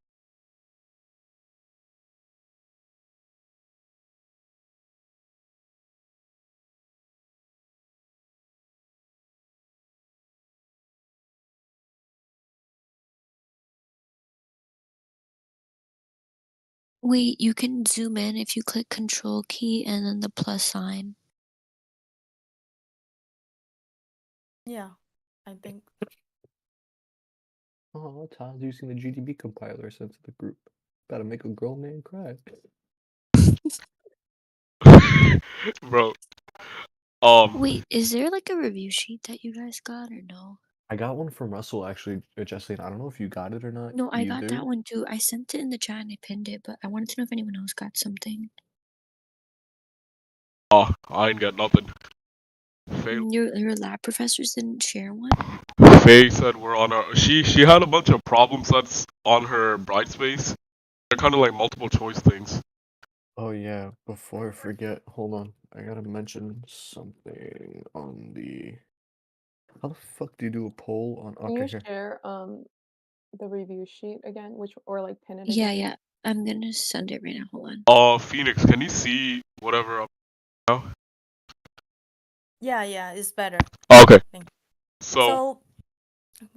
Wait, you can zoom in if you click Control key and then the plus sign. Yeah, I think. Oh, Todd's using the GDB compiler sent to the group. Gotta make a grown man cry. Bro. Wait, is there like a review sheet that you guys got or no? I got one from Russell actually, Jesslyn. I don't know if you got it or not No, I got either. that one too. I sent it in the chat and I pinned it, but I wanted to know if anyone else got something. Oh, I ain't got nothing. Faye, Your lab professors didn't share one? Faye said we're on our. She had a bunch of problem sets on her Brightspace. They're kind of like multiple choice things. Oh yeah, before I forget, hold on. I gotta mention something on the. How the fuck do you do a poll on? Can Okay, you here. share the review sheet again, or like pin it Yeah, again? yeah. I'm gonna send it right now. Hold on. Phoenix, can you see whatever up now? Yeah, it's better. Okay. Thank you. So So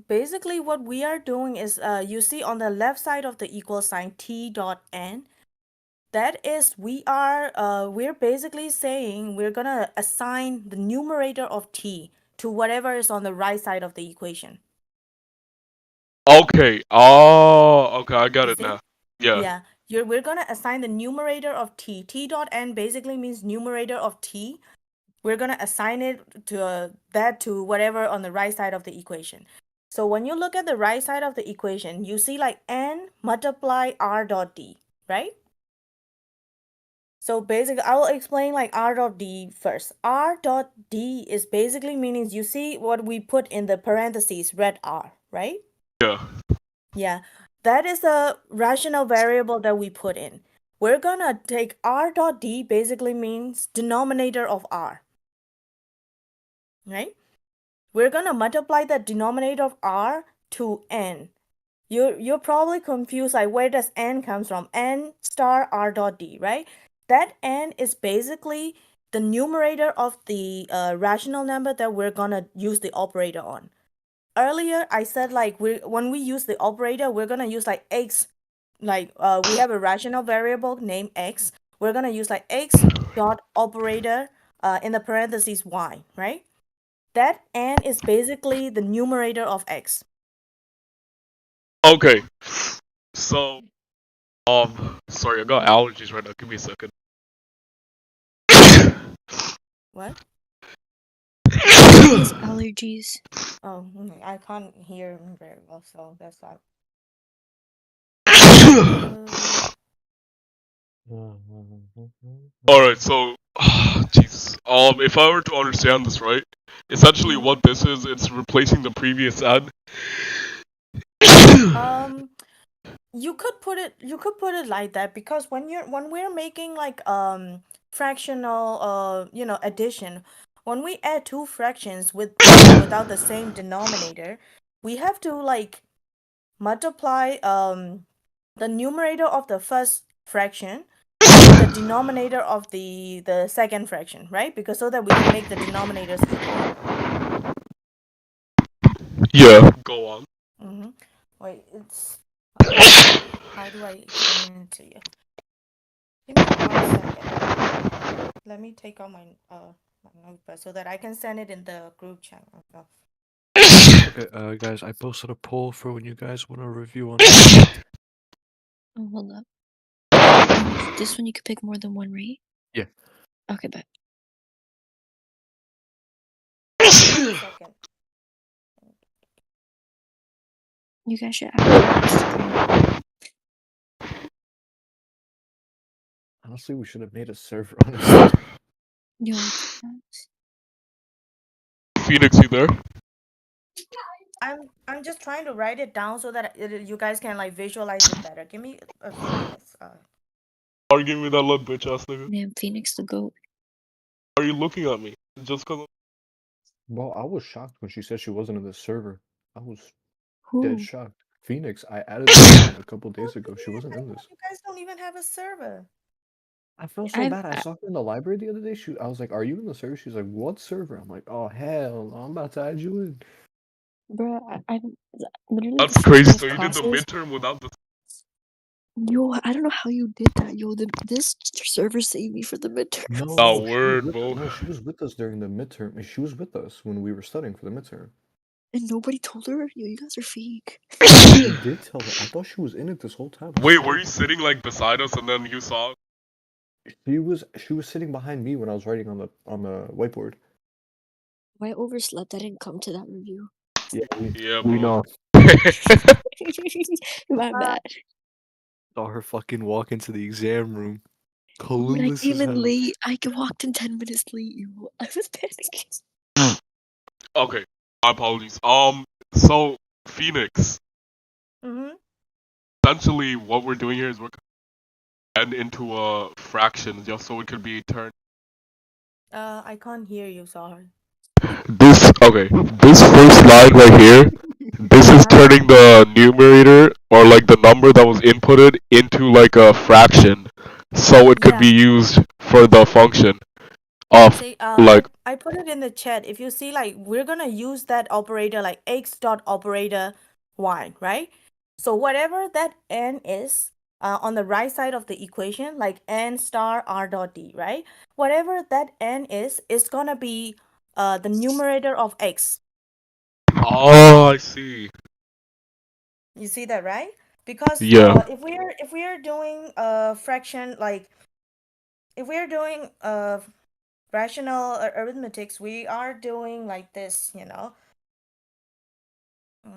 basically, what we are doing is, you see on the left side of the equal sign t dot n. That is, we're basically saying we're gonna assign the numerator of t to whatever is on the right side of the equation. okay. Oh, okay. I got You it see? now. Yeah. Yeah, we're gonna assign the numerator of t. T dot n basically means numerator of t. We're gonna assign it to that to whatever on the right side of the equation. So when you look at the right side of the equation, you see like n multiply r dot d, right? So basically, I will explain like r dot d first. R dot d is basically meaning, you see what we put in the parentheses, red r, right? Yeah. Yeah, that is the rational variable that we put in. We're gonna take r dot d basically means denominator of r, right? We're gonna multiply the denominator of r to n. You're probably confused, like where does n comes from? N star r dot d, right? That n is basically the numerator of the rational number that we're gonna use the operator on. Earlier, I said like when we use the operator, we're gonna use like x, like we have a rational variable named x. We're gonna use like x dot operator in the parentheses y, right? That n is basically the numerator of x. Okay. So, sorry, I got allergies right now. Give me a second. What? His allergies. Oh, I can't hear him very well, so that's why. All right. So, Jesus. If I were to understand this right, essentially Mhm. what this is, it's replacing the previous n. Um, you could put it like that, because when we're making like fractional addition, when we add two fractions without the same denominator, we have to like multiply the numerator of the first fraction with the denominator of the second fraction, right? Because so that we can make the denominators equal. Yeah. Go on. Mm-hmm. Wait, it's how do I explain it to you? Give me 1 second. Let me take out my notepad so that I can send it in the group chat. Okay, guys, I posted a poll for when you guys want a review on. Oh, hold up. This one you could pick more than one, right? Yeah. Okay, bet. 1 second. You guys should add me on Instagram. Honestly, we should have made a server, honestly. Yo, what's that? Phoenix, you there? I'm just trying to write it down so that you guys can like visualize it better. Give me a few minutes. Are you giving me that look, bitch ass nigga? Man, Phoenix the goat. Are you looking at me? Just cause. Well, I was shocked when she said she wasn't in the server. I was dead Who? shocked. Phoenix, I added her a couple days ago. She wasn't in this. You guys don't even have a server. I felt so I've, bad. I saw her in the library the other day. I was like, "Are you in the server?" She's like, "What server?" I'm like, "Oh hell, no, I'm about to add you in." bruh, I literally the That's first crazy. day of So you did the classes. midterm without the. Yo, I don't know how you did that. Yo, this server saved me for the midterm. No, Oh, no, word, bro. no, she was with us during the midterm. She was with us when we were studying for the midterm. And nobody told her? Yo, you guys are fake. We did tell her. I thought she was in it this whole time. I Wait, swear. were you sitting like beside us and then you saw? She was sitting behind me when I was writing on the whiteboard. I overslept. I didn't come to that review. Yeah, Yeah, we bro. know. My bad. Saw her fucking walk into the exam room. When I Clueless came as in hell. late, I walked in 10 minutes late. Yo, I was panicking. Okay, my apologies. So Phoenix. Mm-hmm. Essentially, what we're doing here is we're and into a fraction just so it could be turned. I can't hear you, sorry. This okay. This first line right here. This is turning the numerator or like the number that was inputted into like a fraction, so it could Yeah. be used for the function of See, like. I put it in the chat. If you see, like, we're gonna use that operator, like x dot operator y, right? So whatever that n is, on the right side of the equation, like n star r dot d, right? Whatever that n is gonna be the numerator of x. Oh, I see. You see that, right? Because Yeah. if we are doing fraction, like if we are doing rational arithmetics, we are doing like this, you know.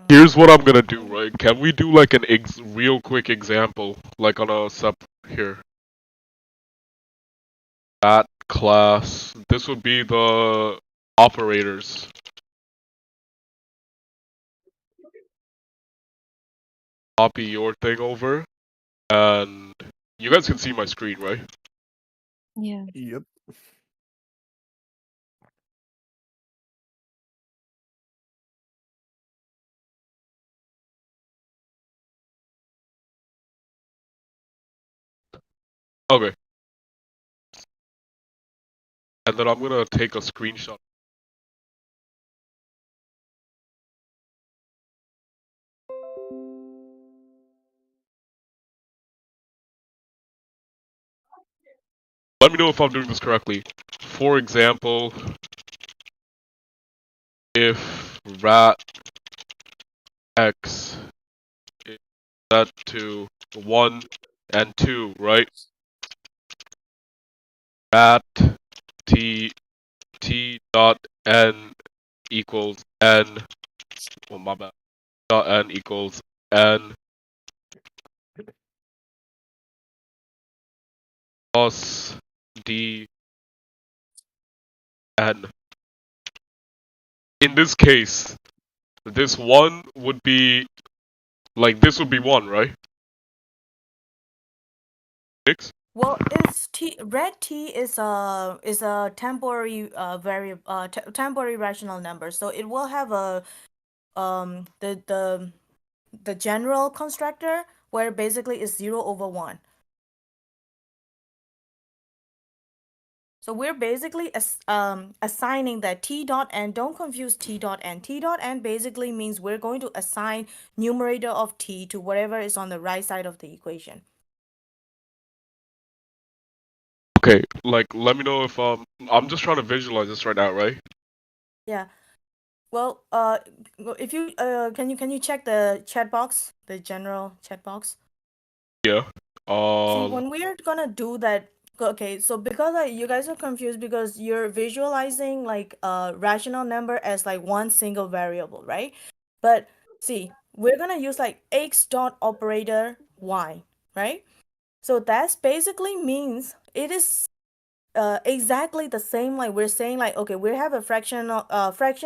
Here's what I'm gonna do, right? Can we do like an real quick example, like on a sub here? That class. This would be the operators. Copy your thing over, and you guys can see my screen, right? Yeah. Yep. Okay. And then I'm gonna take a screenshot. Let me know if I'm doing this correctly. For example, if rat x is set to 1 and 2, right? Rat t dot n equals n. Oh, my bad. Dot n equals n plus d n. In this case, this 1 would be like this would be 1, right? 6? Well, it's red t is a temporary temporary rational number, so it will have a the general constructor where basically it's 0/1. So we're basically assigning that t dot n. Don't confuse t dot n. T dot n basically means we're going to assign numerator of t to whatever is on the right side of the equation. Okay, like let me know if I'm just trying to visualize this right now, right? Yeah. Well, if you can you check the chat box, the general chat box? Yeah. See, when we're gonna do that, okay, so because you guys are confused because you're visualizing like a rational number as like one single variable, right? But see, we're gonna use like x dot operator y, right? So that's basically means it is exactly the same like we're saying like okay, we have a fraction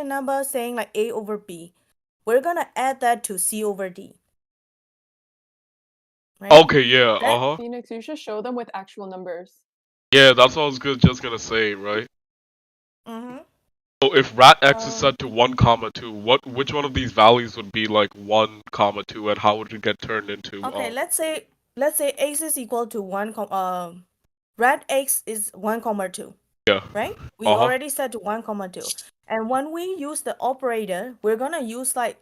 number saying like a over b. We're gonna add that to c over d, right? Okay, yeah, That uh-huh. Phoenix, you should show them with actual numbers. Yeah, that's what I was just gonna say, right? mm-hmm. So if rat x is Um, set to 1 comma 2, which one of these values would be like 1 comma 2 and how would it get turned into Okay, let's say x is equal to red x is 1 comma 2, yeah. right? We Uh-huh. already set to 1 comma 2. And when we use the operator, we're gonna use like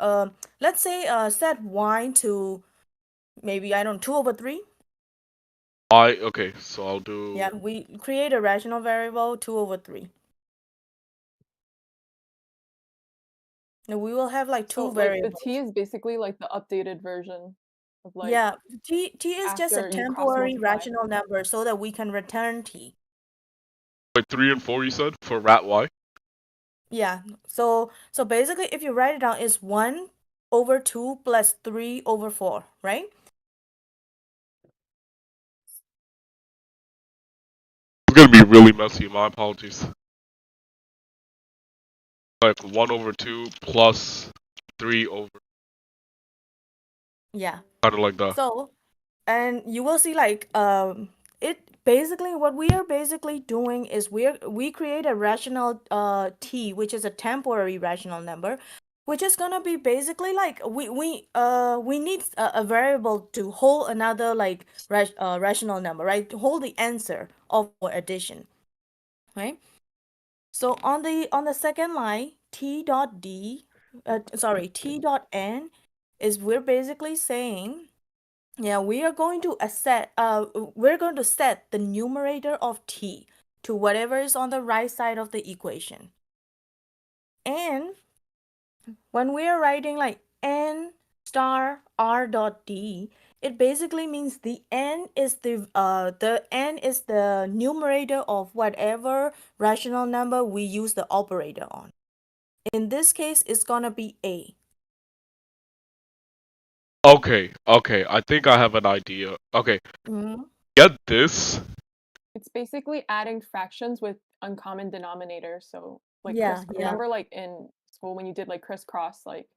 let's say set y to maybe I don't know 2/3. Okay, so I'll do. Yeah, we create a rational variable 2/3. And we will have like So two like the variables. t is basically like the updated version of like Yeah, t is just a after you cross temporary multiply. rational number so that we can return t. Wait, 3 and 4 you said for rat y? Yeah, so basically if you write it down, it's 1/2 plus 3/4, right? It's gonna be really messy. My apologies. Like 1/2 plus 3 over. Yeah. Kind of like that. So, and you will see like it basically what we are basically doing is we create a rational t, which is a temporary rational number, which is gonna be basically like we need a variable to hold another like rational number, right? To hold the answer of our addition, right? So on the second line, t dot d, t dot n is we're basically saying, yeah, we're going to set the numerator of t to whatever is on the right side of the equation. And when we are writing like n star r dot d, it basically means the n is the numerator of whatever rational number we use the operator on. In this case, it's gonna be a. Okay, I think I have an idea. Okay, Mm-hmm. get this. It's basically adding fractions with uncommon denominator. So like Yeah, yeah. remember like in school when you did like crisscross, like,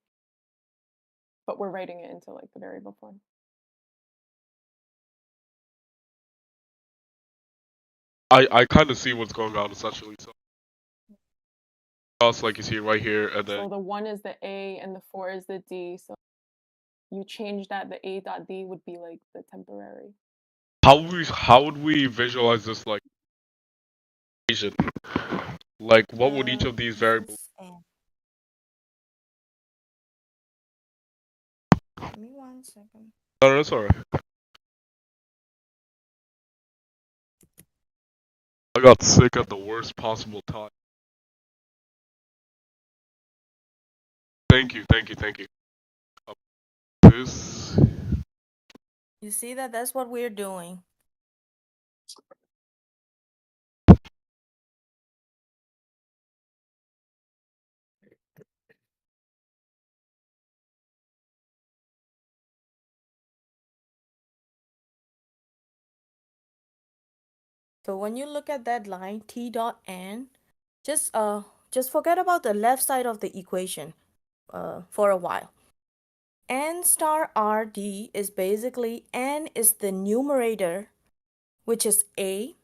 but we're writing it into like the variable form. I kind of see what's going on essentially. So, just like you see right here, and then So the 1 is the a and the 4 is the d. So you change that, the a dot d would be like the temporary. how would we visualize this like equation? Like what would each of these variables? Give me 1 second. No, that's alright. I got sick at the worst possible time. Thank you. This. You see that? That's what we're doing. So when you look at that line, t dot n, just forget about the left side of the equation for a while. N star RD is basically n is the numerator, which is a,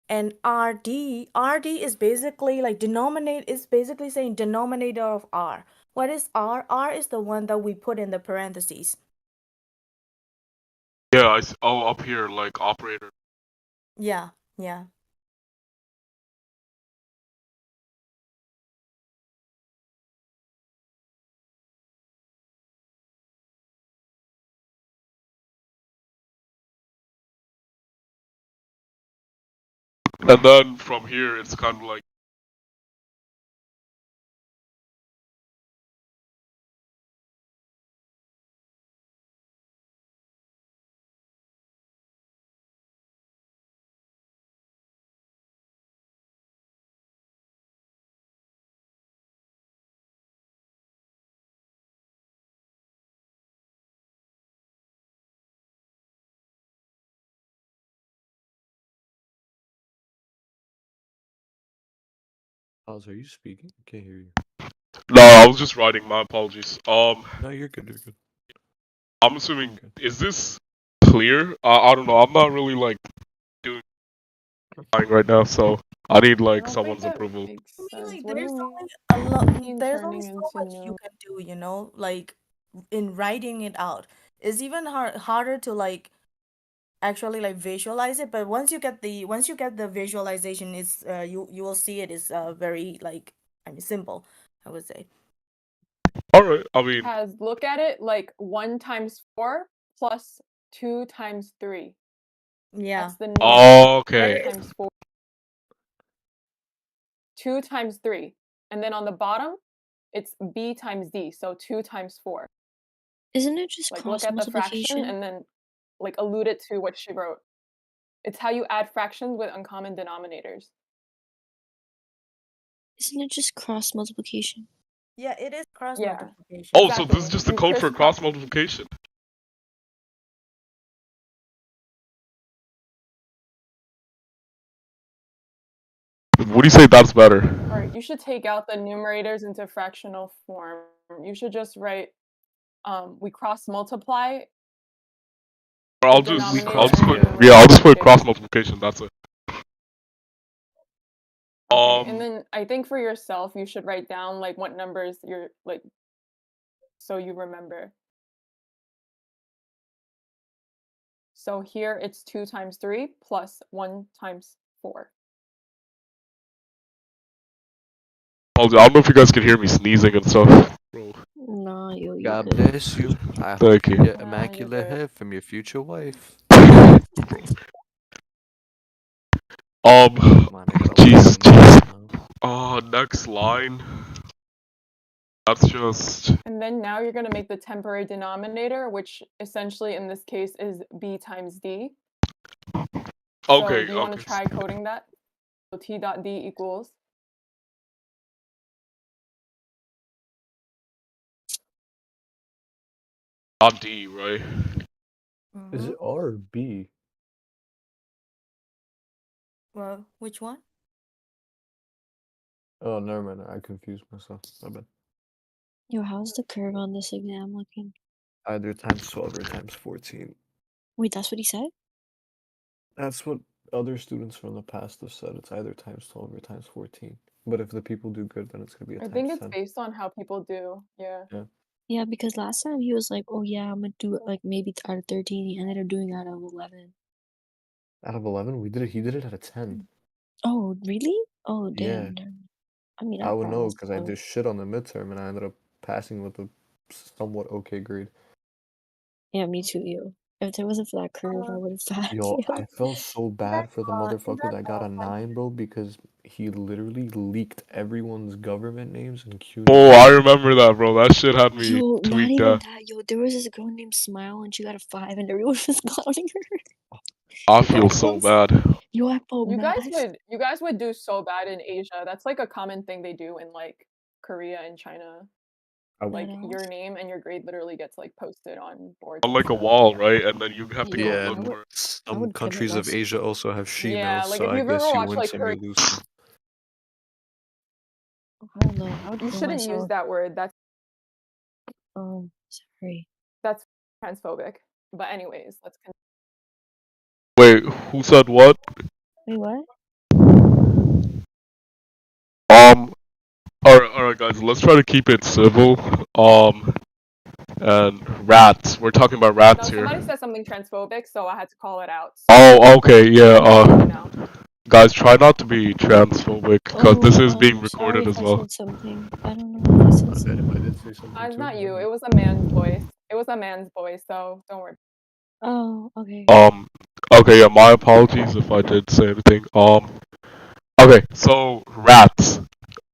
and RD is basically like is basically saying denominator of R. What is R? R is the one that we put in the parentheses. Yeah, up here like operator. Yeah, yeah. And then from here it's kind of like. Oz, are you speaking? I can't hear you. No, I was just writing. My apologies. No, you're good. You're good. I'm assuming. Okay. Is this clear? I don't know. I'm not really like doing right now, so I need I like don't someone's think that approval. makes I mean, sense. like, What do there's you only a lot. mean There's only turning so into much you new? can do, like in writing it out. It's even harder to like actually like visualize it. But once you get the visualization, it's you will see it is very like, I mean, simple, I would say. All right. I mean, Has look at it like 1 times 4 plus 2 times 3. Yeah. That's the numerator. Oh, okay. Times 4. 2 times 3. And then on the bottom, it's b times d, so 2 times 4. Isn't it just Like, cross look at the fraction multiplication? and then, like, allude it to what she wrote. It's how you add fractions with uncommon denominators. Isn't it just cross multiplication? Yeah, it is cross Yeah. multiplication. Oh, so this is Exactly. just the You code for crisscross. cross multiplication. What do you say that's better? Alright, you should take out the numerators into fractional form. You should just write, we cross multiply Or I'll the just denominator I'll just and put the yeah, I'll just put numerator. cross multiplication. That's it. Okay, and then I think for yourself, you should write down like what numbers you're like, so you remember. So here it's 2 times 3 plus 1 times 4. I don't know if you guys can hear me sneezing and stuff. Bro, Nah, you God good. bless you. I thank hope you you. get Nah, immaculate you're good. hair from your future wife. Man, I gotta jeez, open this jeez. now. Next line. That's just And then now you're going to make the temporary denominator, which essentially in this case is b times d. So okay. do you want to Okay. try coding that? So t dot d equals. Not D, right? Is Mm-hmm. it R or B? Well, which one? Oh, never mind. I confused myself. My bad. Yo, how's the curve on this exam looking? Either times 12 or times 14. Wait, that's what he said? That's what other students from the past have said. It's either times 12 or times 14. But if the people do good, then it's going to be a I think times it's 10. based on how people do. Yeah. Yeah, because last time he was like, oh yeah, I'm gonna do it like maybe out of 13. He ended up doing it out of 11. Out of 11, he did it out of 10. Oh, really? Oh, Yeah. damn. I mean, I I would know passed, because I so. did shit on the midterm and I ended up passing with a somewhat okay grade. Yeah, me too, yo. If it wasn't for that curve, I would have passed, Yo, yo. I felt so bad for the in motherfucker that that got a 9, bro, because he literally leaked everyone's government names and CUNY Oh, I names. remember that, bro. That shit had me Yo, not tweaked even out. that, yo. There was this girl named Smile and she got a 5 and everyone was clowning her. I Yo, feel I so felt bad. Yo, I felt You mad. guys would do so bad in Asia. That's like a common thing they do in like Korea and China. I Like Deadass. your name and your grade literally gets like posted on boards On and like a stuff. wall, right? And then you have to go Yeah, look and for it. some would commit countries of myself. Asia also have she Yeah, mills, like so if I you've ever guess you watched win like some, Korea, you lose some. Oh, hell no, I would you kill shouldn't use myself. that word. Sorry. That's transphobic. But anyways, let's continue. Wait, who said what? Wait, what? Alright, guys, let's try to keep it civil. And rats. We're talking about rats No, here. somebody said something transphobic, so I had to call it out. So Oh, okay, yeah. now. Guys, try not to be transphobic because this is being Sorry recorded if as I well. said something. I don't know if I said My bad if I something. did say something It's too. not my you. bad. It was a man's voice. It was a man's voice, so don't worry. Oh, okay. Okay, yeah, my apologies if I did say anything. Okay, so rats.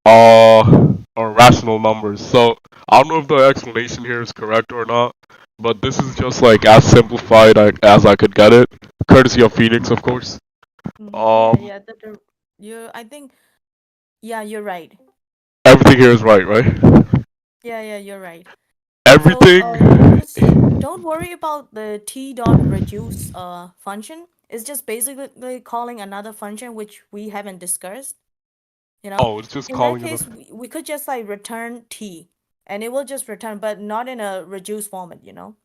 Or rational numbers. So I don't know if the explanation here is correct or not, but this is just like as simplified as I could get it, courtesy of Phoenix, of course. Yeah, I think, yeah, you're right. Everything here is right? Yeah, you're right. Everything. Just don't worry about the t dot reduce function. It's just basically calling another function which we haven't discussed. You know, Oh, it's just in that calling case, it. we could just like return t, and it will just return, but not in a reduced format. You know.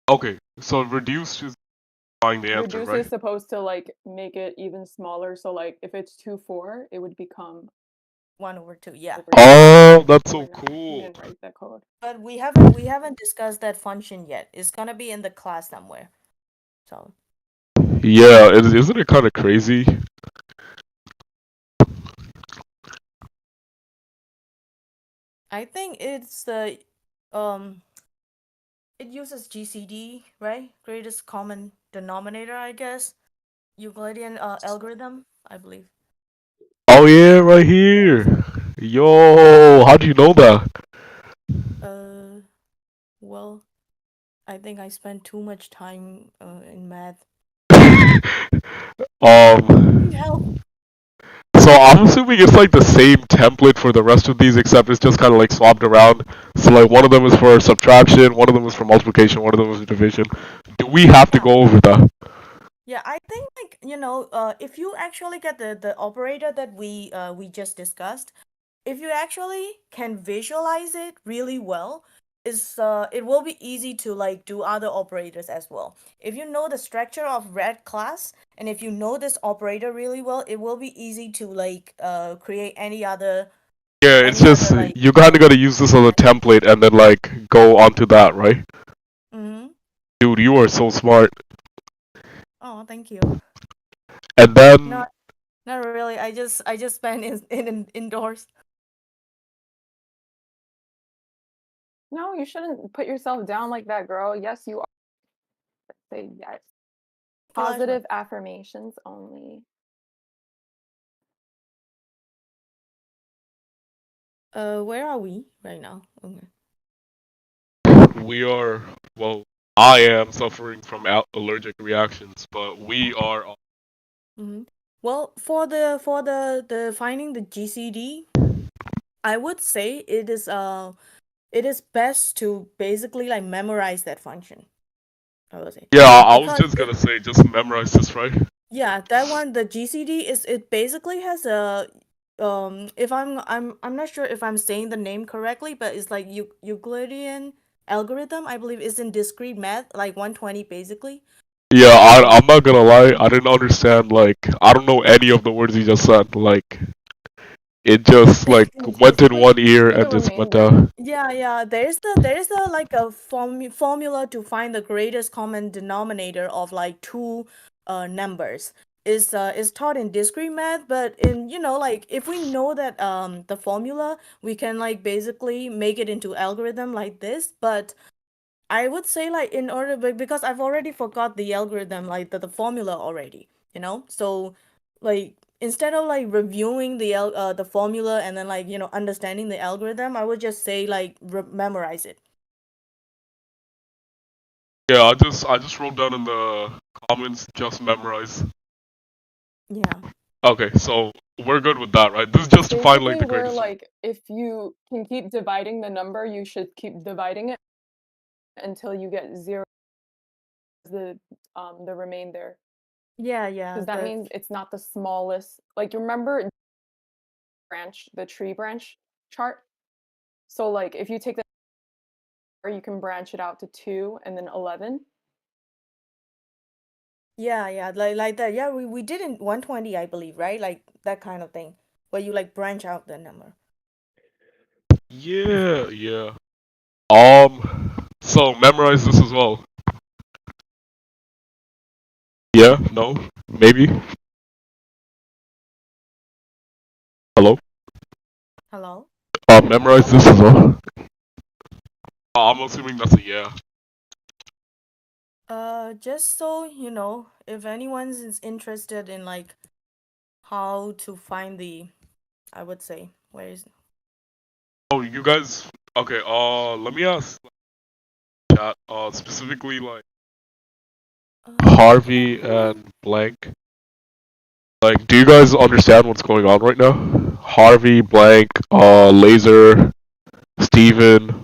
Okay, so reduce is finding the answer, Reduce right? is supposed to like make it even smaller. So like if it's 2/4, it would become 1/2. Yeah. Oh, that's so You cool. didn't write that code. But we haven't discussed that function yet. It's gonna be in the class somewhere. So. Yeah, isn't it kind of crazy? I think it's the it uses GCD, right? Greatest common denominator, I guess. Euclidean algorithm, I believe. Oh yeah, right here. Yo, how do you know that? Uh, well, I think I spent too much time in math. Need um, help. so I'm assuming it's like the same template for the rest of these, except it's just kind of like swapped around. So like one of them is for subtraction, one of them is for multiplication, one of them is for division. Do we have to Yeah. go over that? Yeah, I think like if you actually get the operator that we just discussed, if you actually can visualize it really well, is it will be easy to like do other operators as well. If you know the structure of red class and if you know this operator really well, it will be easy to like create Yeah, it's any other just like you kind of got to use this as a template and then like go onto that, right? mm-hmm. Dude, you are so smart. Oh, thank you. And then Not not really. I just spent indoors. No, you shouldn't put yourself down like that, girl. Yes, you are. Say yes. Flashlight. Positive affirmations only. Where are we right now? Okay. we are, well, I am suffering from allergic reactions, but we are. Mm-hmm. Well, for the finding the GCD, I would say it is best to basically like memorize that function. I would say Yeah, I was because just gonna say, just memorize this, right? yeah, that one the GCD is it basically has a if I'm not sure if I'm saying the name correctly, but it's like Euclidean algorithm. I believe is in discrete math, like 120 basically. Yeah, So I'm not gonna lie, I didn't understand, like, I don't know any of the words you just said. Like, it just, like, went in Basically, one ear for the and just went remainder, out. yeah, there's a like a formula to find the greatest common denominator of like two numbers. Is taught in discrete math, but in like if we know that the formula, we can like basically make it into algorithm like this. But I would say like in order because I've already forgot the algorithm like the formula already, So like instead of like reviewing the formula and then like understanding the algorithm, I would just say like memorize it. Yeah, I just wrote down in the comments, just memorize. Yeah. Okay, so we're good with that, right? This is just it's to find, like, basically the where greatest. like if you can keep dividing the number, you should keep dividing it until you get zero as the remainder. Yeah, Because that means it's not the smallest. Like you remember the tree branch chart? So like if you take that, you can branch it out to 2 and then 11. yeah, like that. Yeah, we did in 120, I believe, right? Like that kind of thing where you like branch out the number. Yeah, yeah. So memorize this as well. Yeah, no, maybe. Hello? Hello? Memorize this as well. I'm assuming that's a yeah. Just so if anyone's is interested in like how to find the, I would say, where is Oh, you guys. Okay. Let me ask chat. Specifically like I Harvey don't really. and Blank. Like, do you guys understand what's going on right now? Harvey, Blank, Laser, Steven.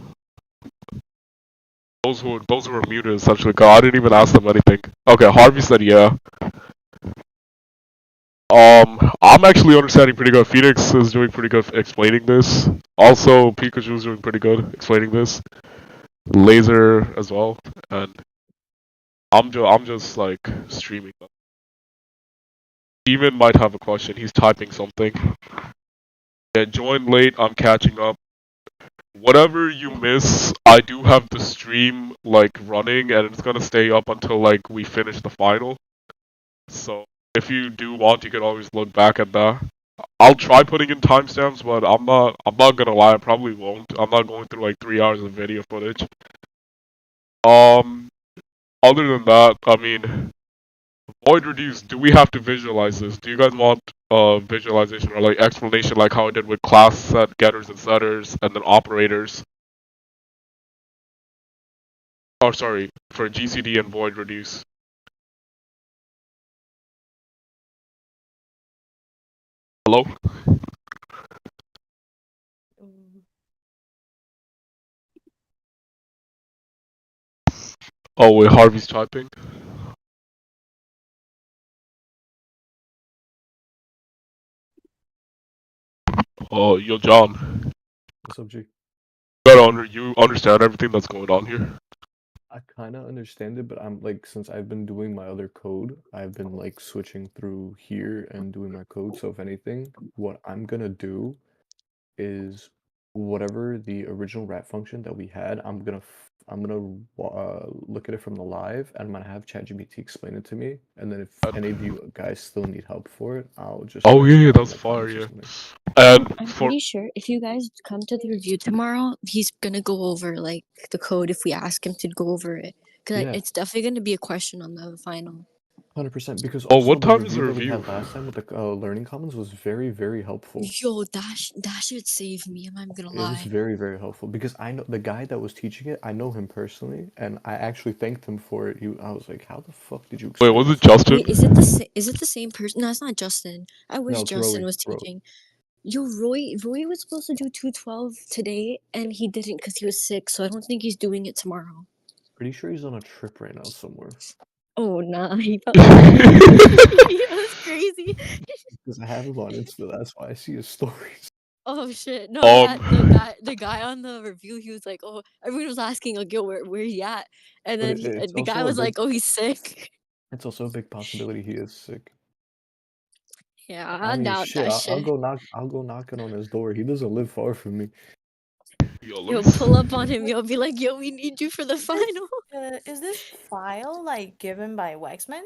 Those who were muted essentially. 'Cause I didn't even ask them anything. Okay, Harvey said yeah. I'm actually understanding pretty good. Phoenix is doing pretty good explaining this. Also, Pikachu's doing pretty good explaining this. Laser as well, and I'm just like streaming. Steven might have a question. He's typing something. Yeah, join late. I'm catching up. Whatever you miss, I do have the stream like running, and it's gonna stay up until like we finish the final. So if you do want, you can always look back at that. I'll try putting in timestamps, but I'm not gonna lie, I probably won't. I'm not going through like 3 hours of video footage. Um, Other than that, I mean, void reduce, do we have to visualize this? Do you guys want visualization or like explanation like how I did with class set getters and setters and then operators? Oh, sorry, for GCD and void reduce. Hello? Mm, Oh wait, Harvey's typing. Oh, yo, John. What's up, G? You understand everything that's going on here? I kind of understand it, but I'm like, since I've been doing my other code, I've been like switching through here and doing my code. So if anything, what I'm gonna do is whatever the original rat function that we had, I'm gonna look at it from the live, and I'm gonna have ChatGPT explain it to me. And then if any of you guys still need help for it, I'll just Oh write it yeah, down in that's the fire, comments or yeah. something. And I'm for pretty sure if you guys come to the review tomorrow, he's gonna go over like the code if we ask him to go over it. Cause Yeah, it's definitely gonna be a question on the final. 100%. Because oh, also what the time is the review that we review? had last time with the learning commons was very, very helpful. Yo, that should save me. I'm not even gonna It was lie. very, very helpful because I know the guy that was teaching it. I know him personally, and I actually thanked him for it. I was like, "How the fuck did you Wait, explain was that it so well?" Justin? Wait, is it the same person? No, it's not Justin. I wish No, it's Justin Roey. was teaching. Yo, Roy was supposed to do 212 today, and he didn't because he was sick. So I don't think he's doing it tomorrow. Pretty sure he's on a trip right now somewhere. Oh nah, he probably yeah, that's crazy. Because I have him on Insta. That's why I see his stories. Oh shit! No, yeah, Um, the guy on the review, he was like, "Oh, everyone was asking like, yo, where he at?" And But then it's the guy also a was big, like, "Oh, he's sick." it's also a big possibility he is sick. Yeah, I I mean, doubt shit. that I'll shit. go knock. I'll go knocking on his door. He doesn't live far from me. yo, let me. Yo, pull up on him. Yo, be like, "Yo, we need you for the final." is this file like given by Waxman?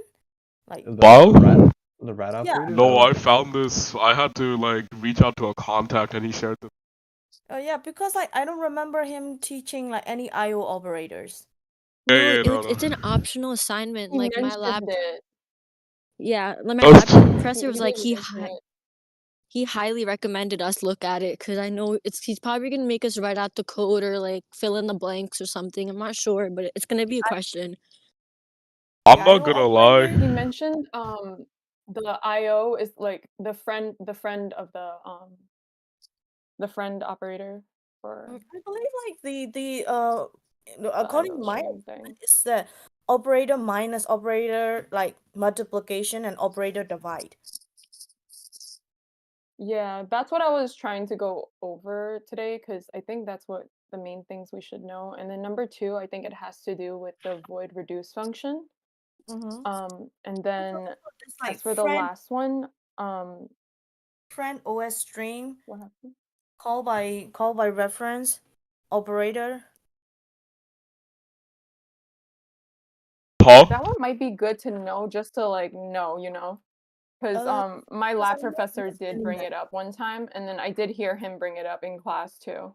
Like, The Wow. rat, the rat yeah. operator. I No, don't I think so. found this. I had to like reach out to a contact, and he shared this. Oh yeah, because like I don't remember him teaching like any IO operators. Yeah, No, yeah, no, it's an no. optional assignment. He Like my lab, mentioned it. yeah, like my lab That's professor was He like, did mention it. he highly recommended us look at it because I know he's probably gonna make us write out the code or like fill in the blanks or something. I'm not sure, but it's gonna be a question. I'm The not IO gonna lie. operator. He mentioned the IO is like the friend the friend operator for I believe like the no, the according IO to my string thing. it's the operator minus operator like multiplication and operator divide. Yeah, that's what I was trying to go over today because I think that's what the main things we should know. And then number two, I think it has to do with the void reduce function. Mm-hmm. And then It's as like for the last one, friend OS string what happened? call by reference operator. Huh? That one might be good to know just to like know, because Uh, my because lab I'm not professor did understanding bring it up one time, and then I did hear him bring it up in class too.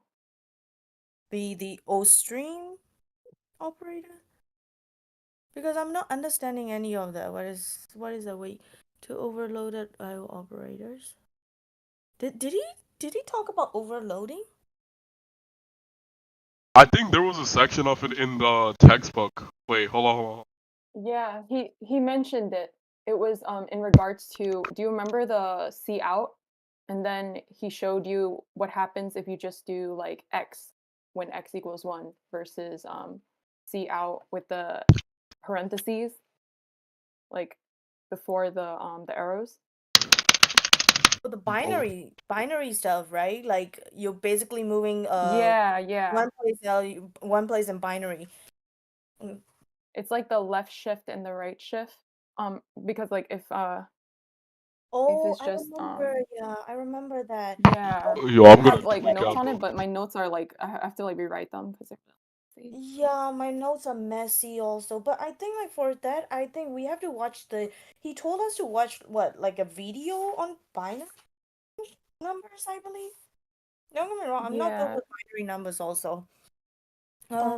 the O string operator because I'm not understanding any of that. What is the way to overloaded IO operators? Did he talk about overloading? I think there was a section of it in the textbook. Wait, hold on. Yeah, he mentioned it. It was in regards to, do you remember the C out? And then he showed you what happens if you just do like X when X equals 1 versus C out with the parentheses like before the arrows. The binary stuff, right? Like you're basically moving Yeah. one place in binary. Mm. It's like the left shift and the right shift. Because like if Oh, it's just Yeah, I remember that. yeah, Yo, I I'm gonna have like tweak notes out, on bro. it, but my notes are like I have to like rewrite them because they're messy. Yeah, my notes are messy also, but I think like for that, I think we have to watch the. He told us to watch what, like a video on binary numbers, I believe. Don't get me wrong, I'm not good Yeah. with binary numbers also. Uh,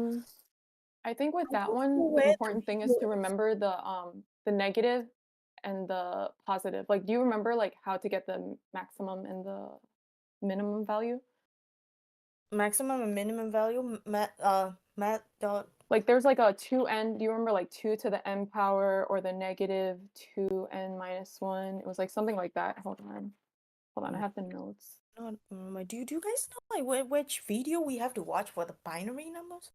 I think with I that don't one, know the where the important thing is video to is. remember the negative and the positive. Like, do you remember like how to get the maximum and the minimum value? Maximum and minimum value, mat dot. Like there's like a 2n, do you remember like 2 to the n power or the negative 2n minus 1? It was like something like that. Hold on, I have the notes. Not do you guys know like which video we have to watch for the binary numbers?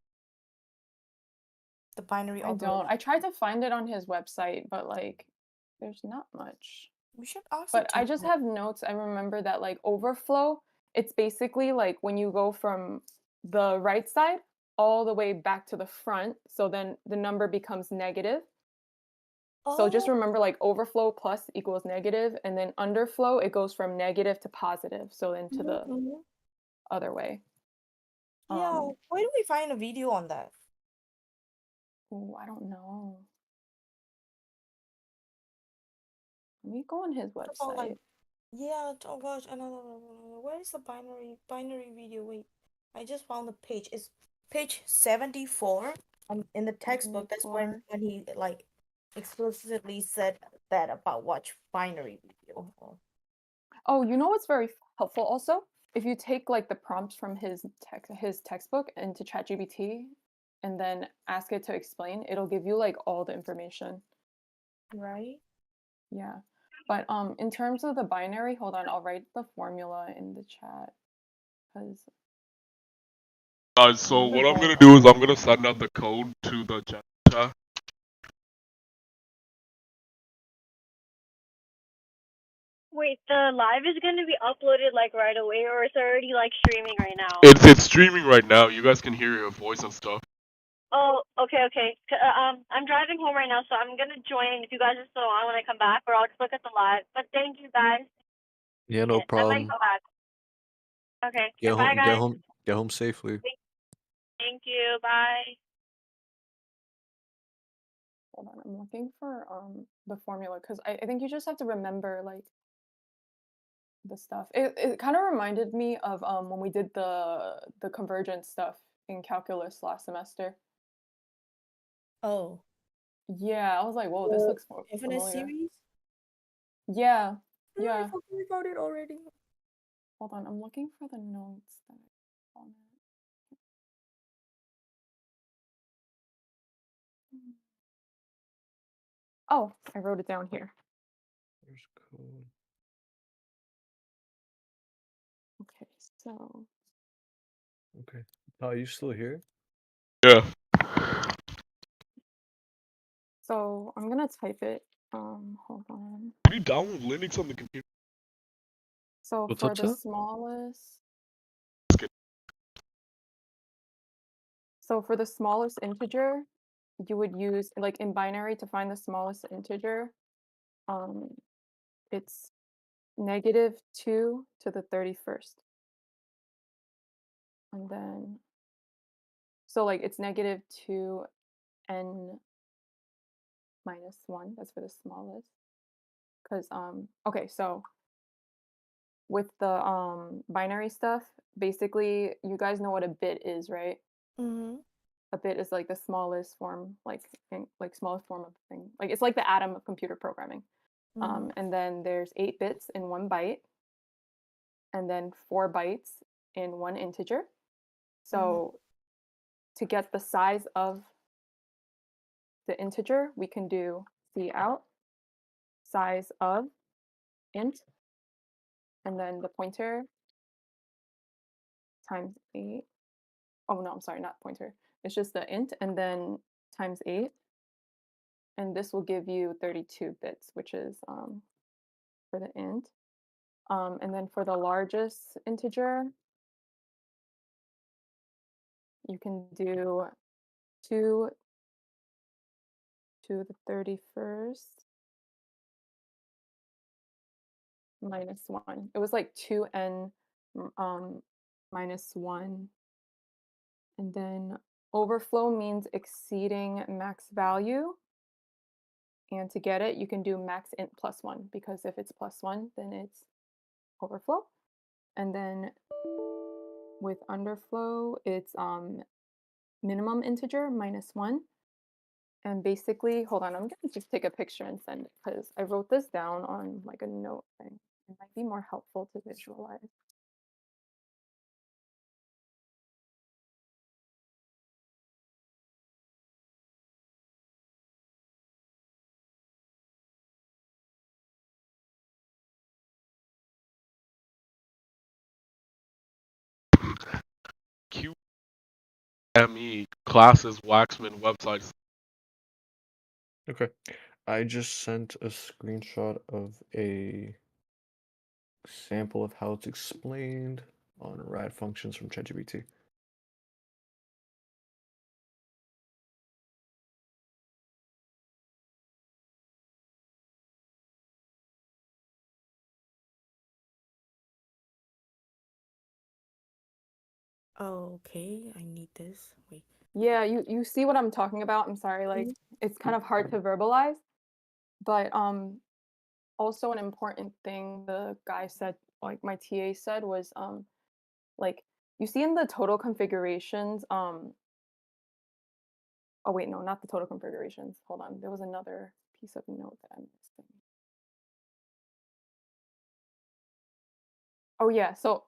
The binary I operator. don't. I tried to find it on his website, but like there's not much. We should ask But the I just teacher. have notes. I remember that like overflow, it's basically like when you go from the right side all the way back to the front, so then the number becomes negative. So just Oh, remember like overflow plus equals negative, and then underflow, it goes from negative to positive, so then to the mhm. other way. Yeah, where do we find a video on that? Ooh, I don't know. Let me go on his What about like, website. yeah, oh gosh, another, where is the binary video? Wait, I just found the page. It's page 74. In the textbook, that's when 74. he like explicitly said that about watch binary video. Oh, you know what's very helpful also? If you take like the prompts from his textbook into ChatGPT and then ask it to explain, it'll give you like all the information. Right? Yeah. But in terms of the binary, hold on, I'll write the formula in the chat because Guys, so what I'm gonna do is I'm gonna send out the code to the chat. Wait, the live is going to be uploaded like right away, or is it already like streaming right now? It's streaming right now. You guys can hear your voice and stuff. Oh, okay. I'm driving home right now, so I'm gonna join if you guys are still on when I come back, or I'll just look at the live. But thank you guys. Yeah, no I might problem. go back. Okay. Get Bye, home. guys. Get home safely. Thank you. Bye. hold on, I'm looking for the formula because I think you just have to remember like the stuff. It kind of reminded me of when we did the convergence stuff in calculus last semester. Oh, Yeah, I was like, whoa, this the looks infinite familiar. series? Yeah, I yeah. forgot about it already. Hold on, I'm looking for the notes that I on it. Oh, I wrote it down here. There's code. Okay, so Okay. Are you still here? Yeah. I'm gonna type it. Hold on. Can you download Linux on the computer? So What's for up, the sir? smallest, Just kidding. so for the smallest integer, you would use like in binary to find the smallest integer. It's -2 to the 31st, and then so like it's -2n minus 1. That's for the smallest. Because okay, so with the binary stuff, basically you guys know what a bit is, right? Mm-hmm. A bit is like the smallest form, like smallest form of thing. Like it's like the atom of computer programming. Mm-hmm. And then there's 8 bits in 1 byte, and then 4 bytes in 1 integer. So to get the size of the integer, we can do cout size of int, and then the pointer times 8. Oh no, I'm sorry, not pointer. It's just the int and then times 8. And this will give you 32 bits, which is for the int. And then for the largest integer, you can do 2 to the 31st minus 1. It was like 2n minus 1. And then overflow means exceeding max value. And to get it, you can do max int plus 1, because if it's plus 1, then it's overflow. And then with underflow, it's minimum integer minus 1. And basically, hold on, I'm gonna just take a picture and send it because I wrote this down on like a note thing. It might be more helpful to visualize. QME classes Waxman websites. Okay. I just sent a screenshot of a sample of how it's explained on rad functions from ChatGPT. Okay, I need this. Wait. Yeah, you see what I'm talking about? I'm sorry, like it's kind of hard to verbalize, but also an important thing the guy said, like my TA said, was like you see in the total configurations, oh wait, no, not the total configurations. Hold on, there was another piece of note that I'm missing. Oh yeah, so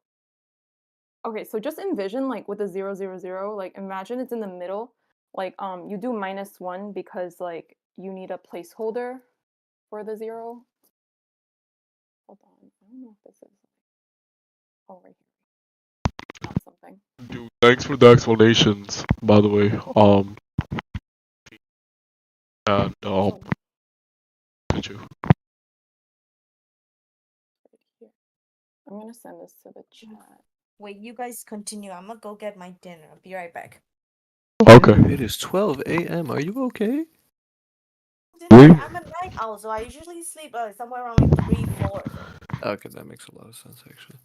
okay, so just envision like with the 000, like imagine it's in the middle. Like you do -1 because like you need a placeholder for the 0. Hold on, I don't know if this is oh right here. Not something. Dude, thanks for the explanations, by the way. And So did you? right here. I'm gonna send this to the chat. Wait, you guys continue. I'm gonna go get my dinner. I'll be right back. Okay. It is 12 a.m. Are you okay? Really? I'm a night owl, so I usually sleep somewhere around like 3, 4. So. Okay, that makes a lot of sense actually.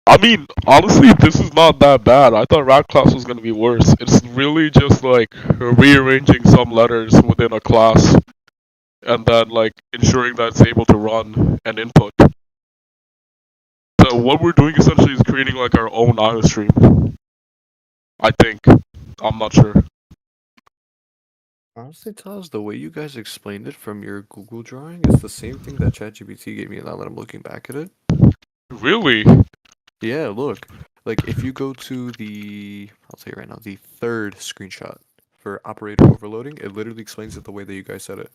I mean, honestly, this is not that bad. I thought rap class was gonna be worse. It's really just like rearranging some letters within a class and then like ensuring that it's able to run and input. So what we're doing essentially is creating like our own IO stream. I think. I'm not sure. Honestly, Taz, the way you guys explained it from your Google drawing is the same thing that ChatGPT gave me now that I'm looking back at it. Really? Yeah, look. Like if you go to I'll tell you right now, the third screenshot for operator overloading, it literally explains it the way that you guys said it.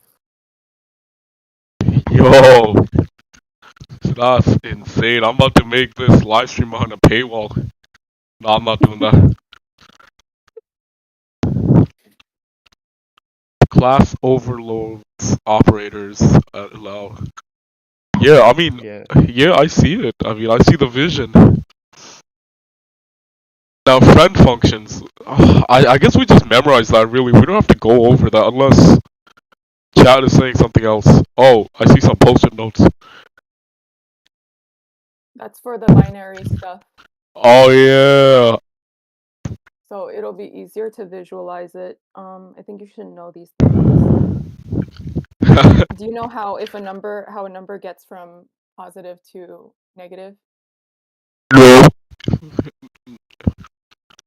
Yo, that's insane. I'm about to make this live stream behind a paywall. No, I'm not doing that. Class overloads operators allow. Yeah, I mean, Yeah. yeah, I see it. I mean, I see the vision. Now, friend functions. I guess we just memorize that, really. We don't have to go over that unless chat is saying something else. Oh, I see some post-it notes. That's for the binary stuff. Oh, yeah. So it'll be easier to visualize it. I think you should know these things. Do you know how a number gets from positive to negative? No.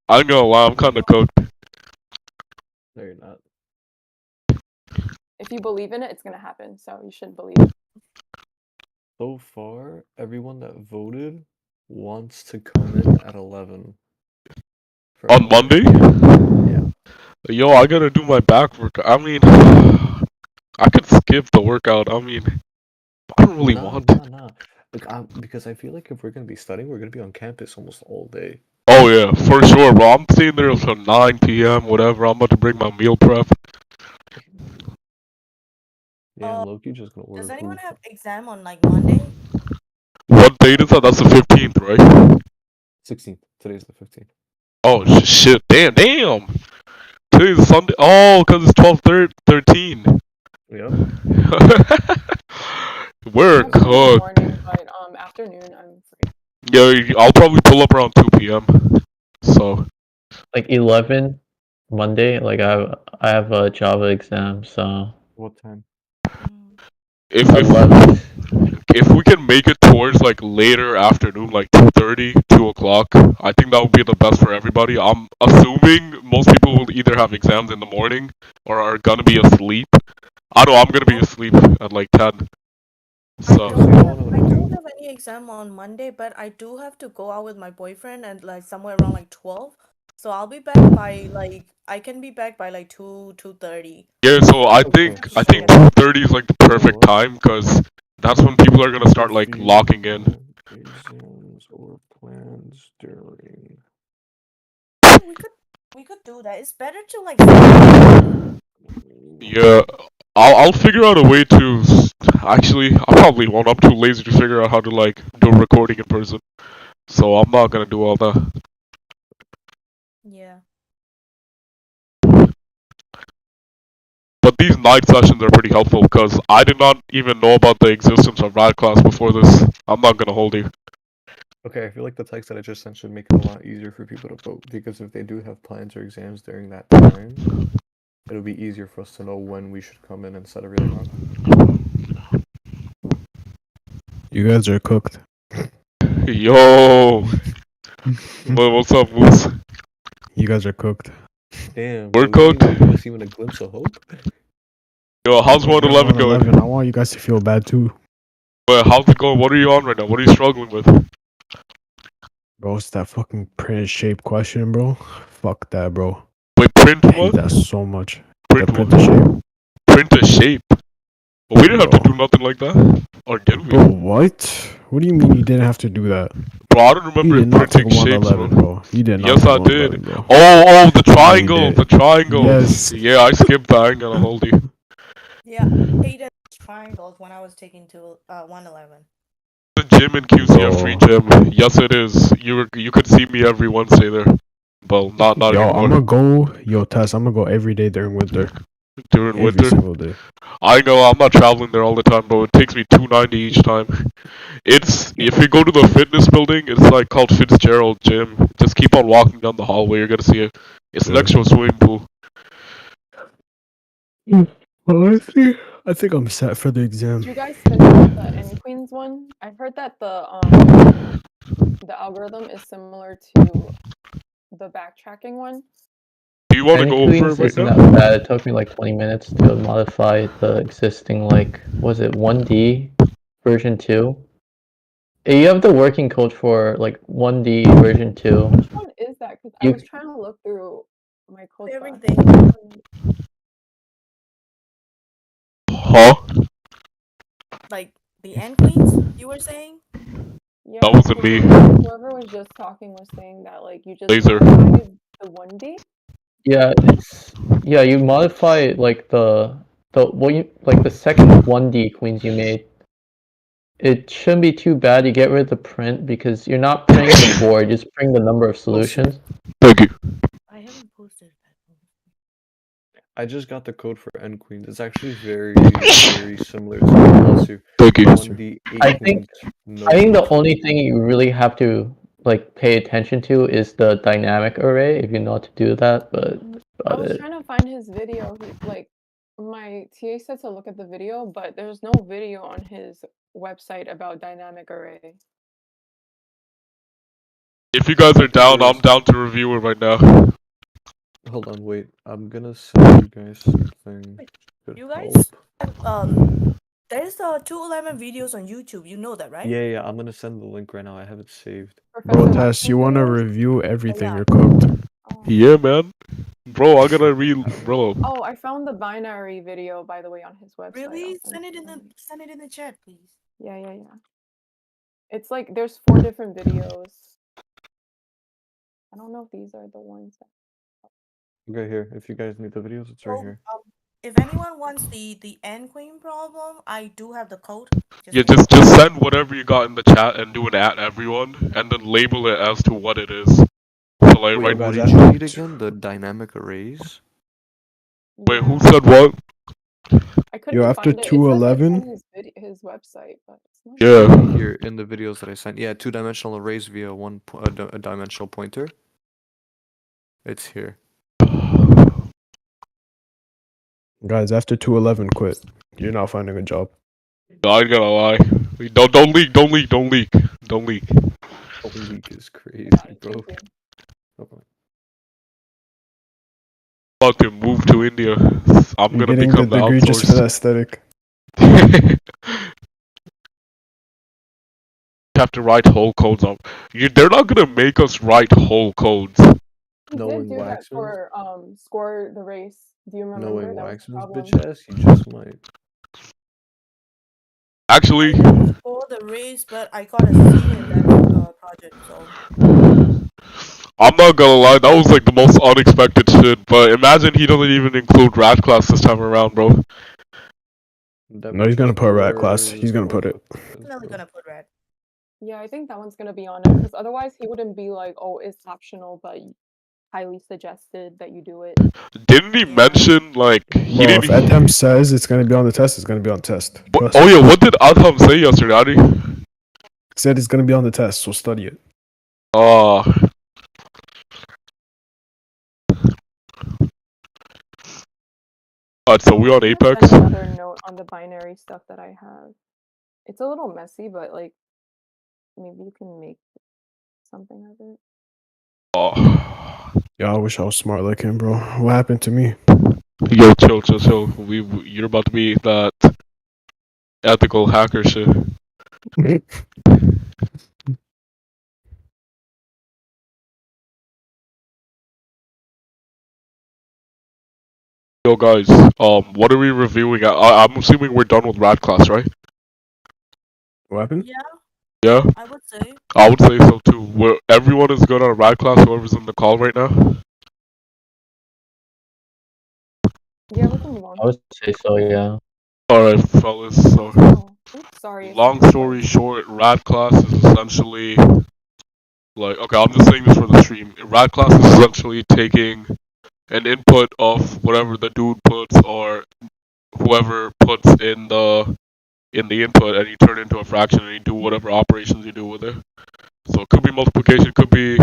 I'm gonna lie, I'm kinda cooked. No, you're not. If you believe in it, it's gonna happen. So you should believe it. So far, everyone that voted wants to come in at 11. For On Monday? Yeah. Yo, I gotta do my back work. I mean, I could skip the workout. I mean, I don't really want to. Nah. Like, because I feel like if we're gonna be studying, we're gonna be on campus almost all day. Oh yeah, for sure, bro. I'm staying there until 9 p.m. Whatever. I'm about to bring my meal prep. Yeah, Loki just gonna order Does anyone food. have exam on like Monday? What date is that? That's the 15th, right? 16th. Today's the 15th. Oh shit! Damn! Today's Sunday. Oh, cause it's 12/13. Yep. We're I have some in the cooked. morning, but afternoon I'm free. Yeah, I'll probably pull up around 2 p.m. So. Like 11 Monday, like I have a Java exam, so What time? If 11. if we can make it towards like later afternoon, like 2:30, 2 o'clock. o'clock. I think that would be the best for everybody. I'm assuming most people will either have exams in the morning or are gonna be asleep. I know I'm gonna be asleep at like 10. I So don't have any exam on Monday, but I do have to go out with my boyfriend and like somewhere around like 12. So I'll be back by like I can be back by like 2:30. yeah, so I Okay, think so 2:30 is like the perfect time because that's when people are gonna start if like you locking in. have exams or plans during We could do that. It's better to like schedule. Yeah, I'll figure out a way to. Actually, I probably won't. I'm too lazy to figure out how to like do a recording in person, so I'm not gonna do all that. Yeah. But these night sessions are pretty helpful because I did not even know about the existence of rad class before this. I'm not gonna hold you. Okay, I feel like the text that I just sent should make it a lot easier for people to vote because if they do have plans or exams during that time, it'll be easier for us to know when we should come in and set everything up. You guys are cooked. Yo, what's up, Moose? You guys are cooked. Damn, We're bro, you didn't cooked. even give us even a glimpse of hope. Yo, how's 111 going? I want you guys to feel bad too. But how's it going? What are you on right now? What are you struggling with? Bro, it's that fucking print shape question, bro. Fuck that, bro. Wait, print I hate what? that so much. Print The print what? the shape. Print a shape. Well, we didn't have to Bro. do nothing like that, or did we? Bro, what? What do you mean you didn't have to do that? Bro, I don't You remember did not take printing shapes, 111, bro. bro. You did not Yes, take I 111, did. bro. Oh, the triangle, did. the triangles. Yes. Yeah, I skipped that. I ain't gonna hold you. Yeah, I hated triangles when I was taking to 111. The gym in QC, a free Bro. gym. Yes, it is. You could see me every Wednesday there. Well, not Yo, anymore. I'm gonna go. Yo, Tess, I'm gonna go every day during winter. During Every winter. single day. I know I'm not traveling there all the time, bro. It takes me $290 each time. It's if you go to the fitness building, it's like called Fitzgerald Gym. Just keep on walking down the hallway, you're gonna see it. It's next to a swimming pool. Well, I think I'm set for the exam. Did you guys finish the N Queens one? I've heard that the algorithm is similar to the backtracking one. Do you want to Any go over it Queens right isn't now? that bad. It took me like 20 minutes to modify the existing, like, was it 1D version 2? You have the working code for like 1D version 2. Which one is that? Because I You- was trying to look through my code file. Everything. Huh? Like the N Queens, you were saying? Yeah, That wasn't me. whoever was just talking was saying that like you just Laser. modify the 1D. Yeah, you modify like the what you like the second 1D Queens you made. It shouldn't be too bad. You get rid of the print because you're not printing the board, you're just printing the number of solutions. Thank you. I haven't posted that. I just got the code for N Queens. It's actually very, very similar to Plus Thank you. 1D I think 8. I think the only thing you really have to like pay attention to is the dynamic array if you know how to do that, but I about was it. trying to find his video. He like my TA said to look at the video, but there's no video on his website about dynamic array. If you guys are down, I'm down to review it right now. Hold on, wait. I'm gonna send you guys something. Could You help. guys, there's 211 videos on YouTube. You know that, right? Yeah, I'm gonna send the link right now. I have it saved. Bro, Professor Tess, you Waxman wanna videos? review everything? yeah. You're cooked. Yeah, man. Bro, I gotta read, bro. Oh, I found the binary video by the way on his website. Really? I'll Send it in the chat, please. Yeah. It's like there's 4 different videos. I don't know if these are the ones that Okay, here. If you guys need the videos, it's right So, here. if anyone wants the N Queen problem, I do have the code. Yeah, just send whatever you got in the chat and do an at everyone, and then label it as to what it is. So like, Wait, right? what did you need again? The dynamic arrays? Wait, who said what? I couldn't Yo, after find it. It says it's 211? on his website, but it's not. Yeah. Here in the videos that I sent. Yeah, 2-dimensional arrays via a dimensional pointer. It's here. Guys, after 211, quit. You're not finding a job. I ain't gonna lie. Don't leak. Oh, 1 week is crazy, Alright, bro. thank you. No problem. About to move to India. I'm You're gonna getting become the the degree just for the outsource. aesthetic. Have to write whole codes up. They're not gonna make us write whole codes. He did Knowing do that Waxman's, for score the race. Do you remember? knowing That was the Waxman's problem. bitch ass, you just might. Actually, I didn't score the race, but I got a C in that project. So I'm not gonna lie, that was like the most unexpected shit. But imagine he doesn't even include rat class this time around, bro. That No, he's gonna put rat class. blurs He's gonna both put it. of us, definitely bro. gonna put red. Yeah, I think that one's gonna be on it because otherwise he wouldn't be like, oh, it's optional, but highly suggested that you do it. Didn't he Yeah. mention like he Bro, if didn't? Edhem says it's gonna be on the test, it's gonna be on test. Trust Oh me. yeah, what did Adham say yesterday, Adi? He said it's gonna be on the test, so study it. Uh, so we on I'm gonna Apex? send another note on the binary stuff that I have. It's a little messy, but like maybe you can make something of it. Oh, Yeah, I wish I was smart like him, bro. What happened to me? yo, chill. You're about to be that ethical hacker shit. Yo, guys, what are we reviewing? I'm assuming we're done with rat class, right? What happened? Yeah, Yeah, I would say. I would say so too. Everyone is good on rat class. Whoever's in the call right now. Yeah, we can move on. I would say so, yeah. All right, fellas. So, Oh, oops, sorry. it's long not story recording. short, rat class is essentially like, okay, I'm just saying this for the stream. Rat class is essentially taking an input of whatever the dude puts or whoever puts in the input, and you turn it into a fraction, and you do whatever operations you do with it. So it could be multiplication, it could be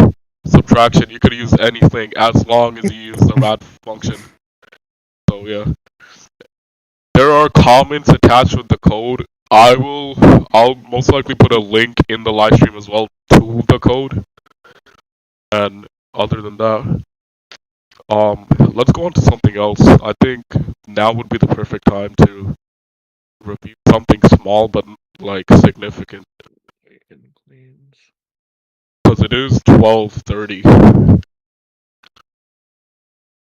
subtraction. You could use anything as long as you use the rat function. So yeah, there are comments attached with the code. I'll most likely put a link in the live stream as well to the code. And other than that, let's go on to something else. I think now would be the perfect time to review something small but like significant, because it is 12:30,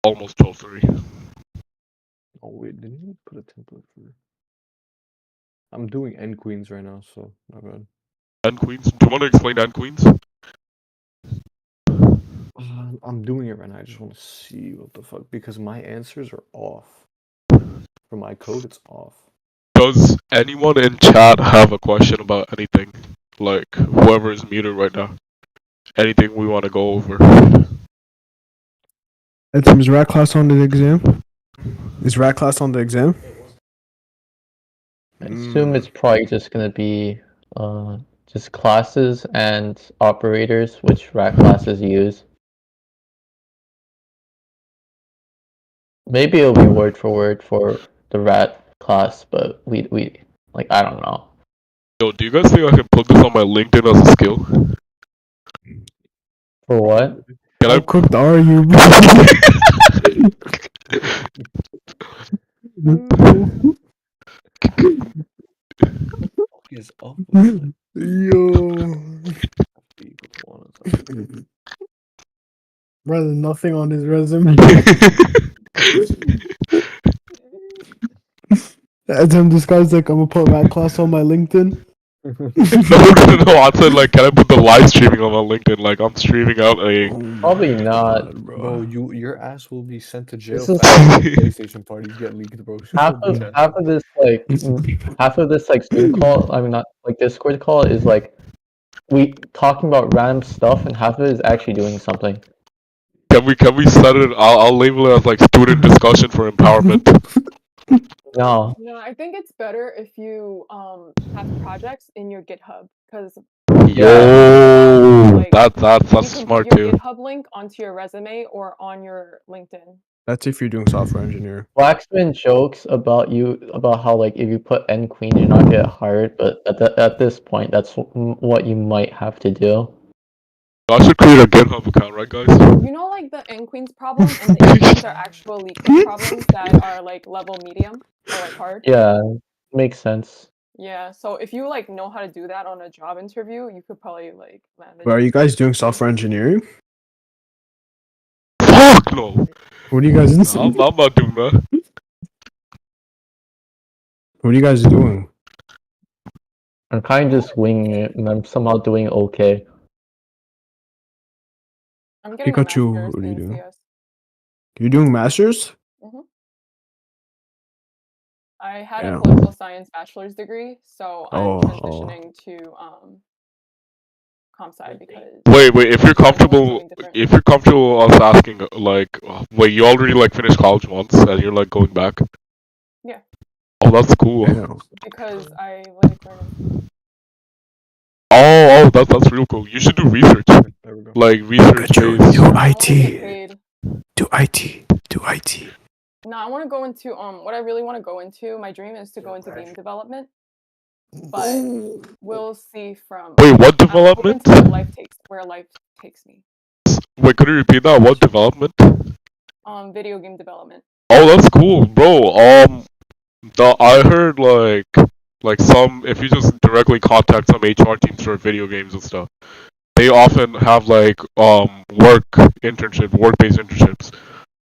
almost 12:30. Oh wait, didn't you put a template for? I'm doing N queens right now, so my bad. N queens. Do you want to explain N queens? I'm doing it right now. I just want to see what the fuck because my answers are off. For my code, it's off. Does anyone in chat have a question about anything? Like whoever is muted right now. Anything we want to go over? Edhem, is rat class on the exam? Is rat class on the exam? I assume it's probably just gonna be just classes and operators, which rat classes use. Maybe it'll be word for the rat class, but we like I don't know. Yo, do you guys think I can put this on my LinkedIn as a skill? For what? Can How I? cooked are you, What is up with that? Yo. Brother, nothing on his resume. Edhem, this guy's like, I'm gonna put rat class on my LinkedIn. No. I said like, can I put the live streaming on my LinkedIn? Like I'm streaming out a. Probably not. Bro, your ass will be sent to jail This is fast when PlayStation parties get leaked, bro. half Your of bitch ass. half of this like half of this like Zoom call. I mean, not like Discord call is like we talking about random stuff, and half of it is actually doing something. Can we set it? I'll label it as like student discussion for empowerment. No, No, I think it's better if you have projects in your GitHub because Yo, like, that's you can smart put your too. GitHub link onto your resume or on your LinkedIn. That's if you're doing software engineer. Waxman jokes about how like if you put N queen, you're not get hired, but at this point, that's what you might have to do. I should create a GitHub account, right, guys? You know, like the N Queens problem, and the N Queens are actual leak code problems that are like level medium or like hard. Yeah, makes sense. Yeah, so if you like know how to do that on a job interview, you could probably like land the But are you job. guys doing software engineering? Fuck no. What are you guys I'm not doing that. What are you guys doing? I'm kind of just winging it, and I'm somehow doing okay. I'm getting a Pikachu, master's what are you in doing? CS. You're doing masters? I had Yeah. a political science bachelor's degree, so I'm Oh, transitioning to comp sci because Wait, if you're everyone's comfortable, doing different. if you're comfortable us asking, like, wait, you already like finished college once, and you're like going back? Yeah. Oh, that's cool. damn. Because I like learning. Oh, that's real cool. You should do research, There we go. like research Pikachu, based. do I wanna get IT. paid. Do IT. Do IT. No, I want to go into what I really want to go into. My dream is to go into game development, but we'll see from. Wait, what I'm open development? to where life takes me. Wait, could you repeat that? What development? Video game development. Oh, that's cool, bro. I heard like some if you just directly contact some HR teams for video games and stuff, they often have like work-based internships,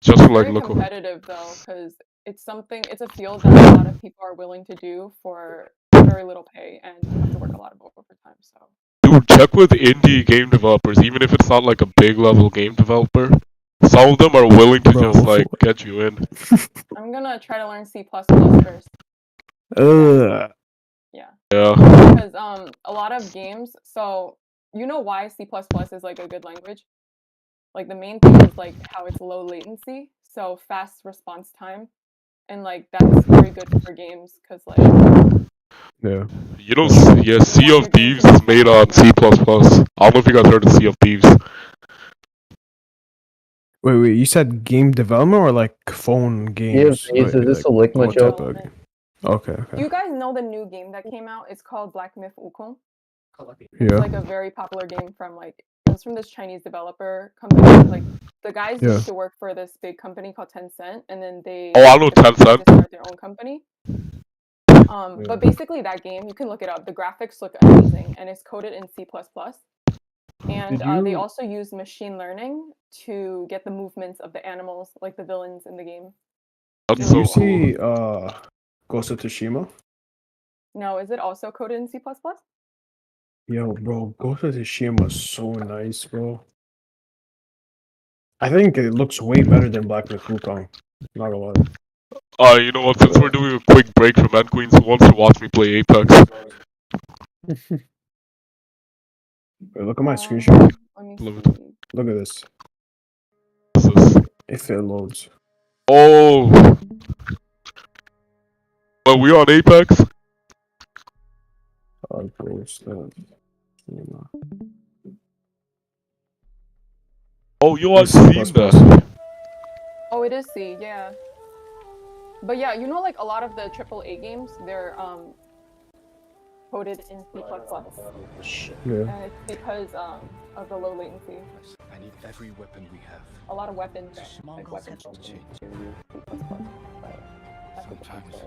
just to like Very look. competitive though, because it's a field that a lot of people are willing to do for very little pay, and you have to work a lot of overtime. So. Dude, check with indie game developers, even if it's not like a big level game developer. Some of them are willing to Bro. just like get you in. I'm gonna try to learn C++ first. Ugh. Yeah. Yeah. Because a lot of games, so you know why C++ is like a good language? Like the main thing is like how it's low latency, so fast response time, and like that's very good for games because like Yeah. You know, yeah, Sea of Thieves is made on C++. I don't know if you guys heard of Sea of Thieves. Wait. You said game development or like phone games? Is this a Ligma what joke? type of game? Okay. Do you guys know the new game that came out? It's called Black Myth Wukong. Yeah. It's like a very popular game from like comes from this Chinese developer company. Like the guys Yeah. used to work for this big company called Tencent, and then they Oh, I know decided Tencent. to start their own company. But basically that game, you can look it up. The graphics look amazing, and it's coded in C++. And they also use machine learning to get the movements of the animals, like the villains in the game. That's Did so you cool. see Ghost of Tsushima? No, is it also coded in C++? Yo, bro, Ghost of Tsushima is so nice, bro. I think it looks way better than Black Myth Wukong. Not gonna lie. You know what? Since we're doing a quick break from End Queens, who wants to watch me play Apex? Wait, look at my screenshot. Let me Love see. it. Look at this. What's this? If it loads. Oh, but we on Apex? Ghost of Tsushima. Oh, yo, I've It's seen C++. that. Oh, it is C, yeah. But yeah, you know, like a lot of the AAA games, they're coded in C++. Yeah. And it's because of the low latency. I need every weapon we have. A lot of weapons, like weapons, have to change. C++. But that's what Sometimes the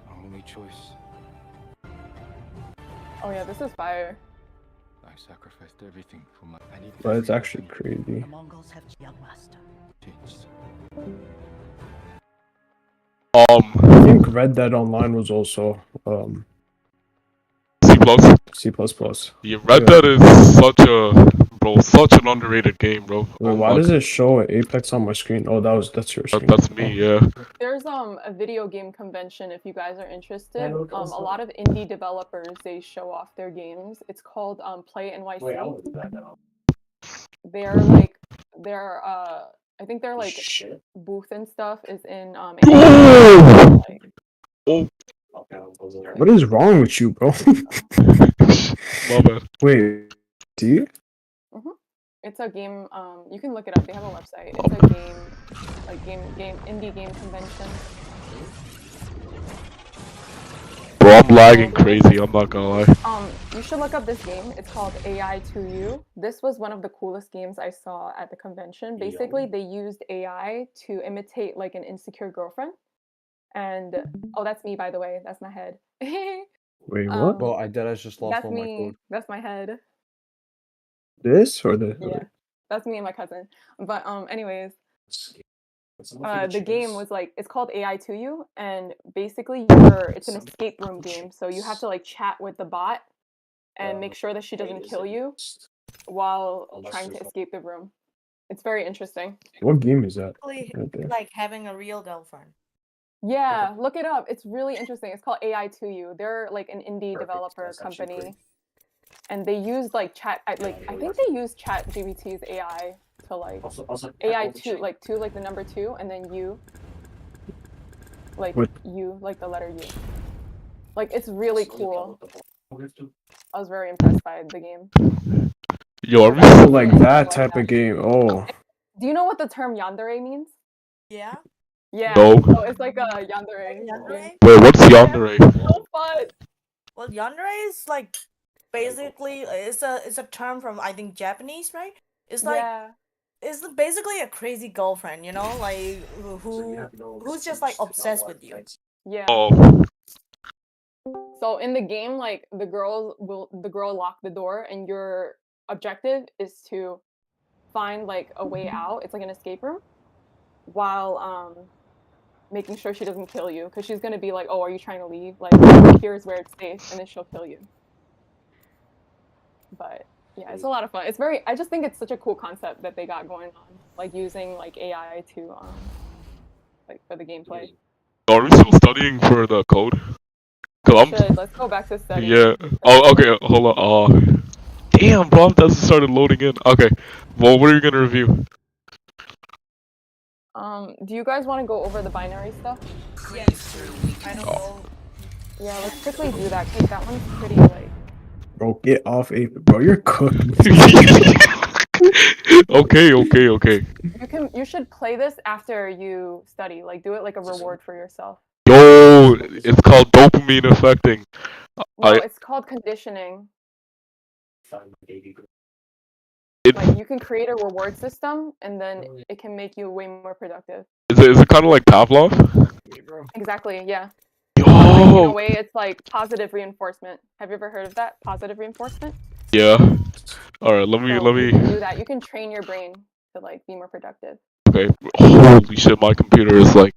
our only choice. Oh yeah, this is fire. I sacrificed everything for my. I need. But it's every actually weapon crazy. The Mongols have young master. changed. I think Red Dead Online was also C++. C++. Yeah, Red Dead is such an underrated game, bro. Wait, why does it show Apex on my screen? Oh, that's your screen. That's me, yeah. There's a video game convention if you guys are interested. A lot of indie developers, they show off their games. It's called Play NYC. They're like I think their like booth and stuff is in What is wrong with you, bro? My bad. Wait, do you? It's a game. You can look it up. They have a website. It's a game, indie game convention. Bro, I'm So lagging there was crazy. this I'm not gonna lie. you should look up this game. It's called AI2U. This was one of the coolest games I saw at the convention. Basically, they used AI to imitate like an insecure girlfriend. And oh, that's me, by the way. That's my head. Wait, what? Bro, I deadass just lost That's all my me. code. That's my head. This or the? Yeah, that's me and my cousin. But anyways, the game was like it's called AI2U, and basically it's an escape room game. So you have to like chat with the bot and make sure that she doesn't kill you while trying to escape the room. It's very interesting. What game is that? Basically, Right there. like having a real girlfriend. Yeah, look it up. It's really interesting. It's called AI2U. They're like an indie developer company, and they use like I think they use ChatGPT's AI to like AI2 like the number 2 and then U like What? U like the letter U. Like it's really cool. I was very impressed by the game. Yo, are we Oh, still like that type of game. Oh. Do you know what the term yandere means? Yeah. Yeah. No. So it's like a yandere. Yandere? Wait, what's Yeah, yandere? so fun. Well, yandere is like basically it's a term from I think Japanese, right? It's like Yeah. it's basically a crazy girlfriend, you know, like who's just like obsessed with you. Yeah. Oh, So in the game, like the girl lock the door, and your objective is to find like a way out. It's like an escape room, while making sure she doesn't kill you, because she's gonna be like, "Oh, are you trying to leave? Like, here's where it's safe," and then she'll kill you. But yeah, it's a lot of fun. It's very. I just think it's such a cool concept that they got going on, like using like AI to like for the gameplay. are we still studying for the code? Let's go back to studying. Yeah. Oh, okay. Hold on. Damn, bro, it doesn't started loading in. Okay. Well, what are you gonna review? Do you guys want to go over the binary stuff? Yes. I don't know. Yeah, let's quickly do that, because that one's pretty like. Bro, get off Ape. Bro, you're cooked. Okay. You should play this after you study. Like, do it like a reward for yourself. Yo, it's called dopamine affecting. No, it's called conditioning. Like, you can create a reward system, and then it can make you way more productive. Is it kind of like Pavlov? Exactly, yeah. Yo. Like, in a way, it's like positive reinforcement. Have you ever heard of that? Positive reinforcement? Yeah. All right. Let So me. you can do that. You can train your brain to like be more productive. Okay. Holy shit, my computer is like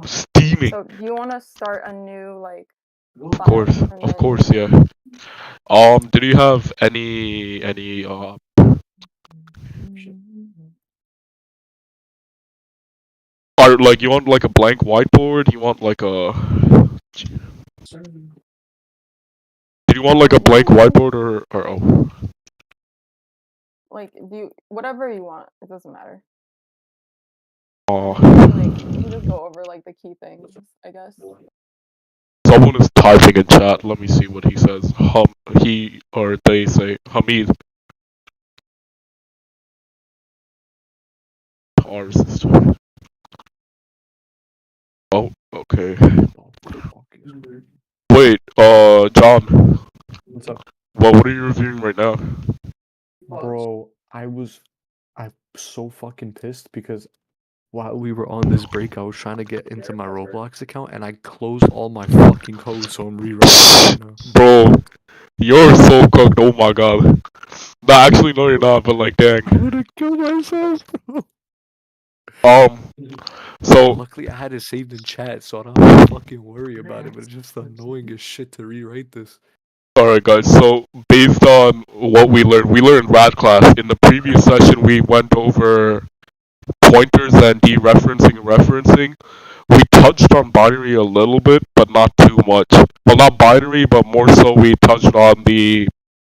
steaming. So do you want to start a new like? Of course, yeah. Did you have any art, like you want like a blank whiteboard? You want like a Did you want like a blank whiteboard or oh? Like, whatever you want. It doesn't matter. Oh. Like, you can just go over like the key things, I guess. Someone is typing in chat. Let me see what he says. He or they say Hamid. Our sister. Oh, okay. Wait, John. What's up? What are you reviewing right now? Bro, I'm so fucking pissed because while we were on this break, I was trying to get into my Roblox account and I closed all my fucking code, so I'm rewriting it right now. Bro, you're so cooked. Oh my god. Nah, actually, no, you're not. But like, dang. I'm gonna kill myself, bro. So luckily I had it saved in chat, so I don't have to fucking worry about it. But it's just annoying as shit to rewrite this. Alright guys, so based on what we learned RAD class. In the previous session we went over pointers and dereferencing and referencing. We touched on binary a little bit, but not too much. Well, not binary, but more so we touched on the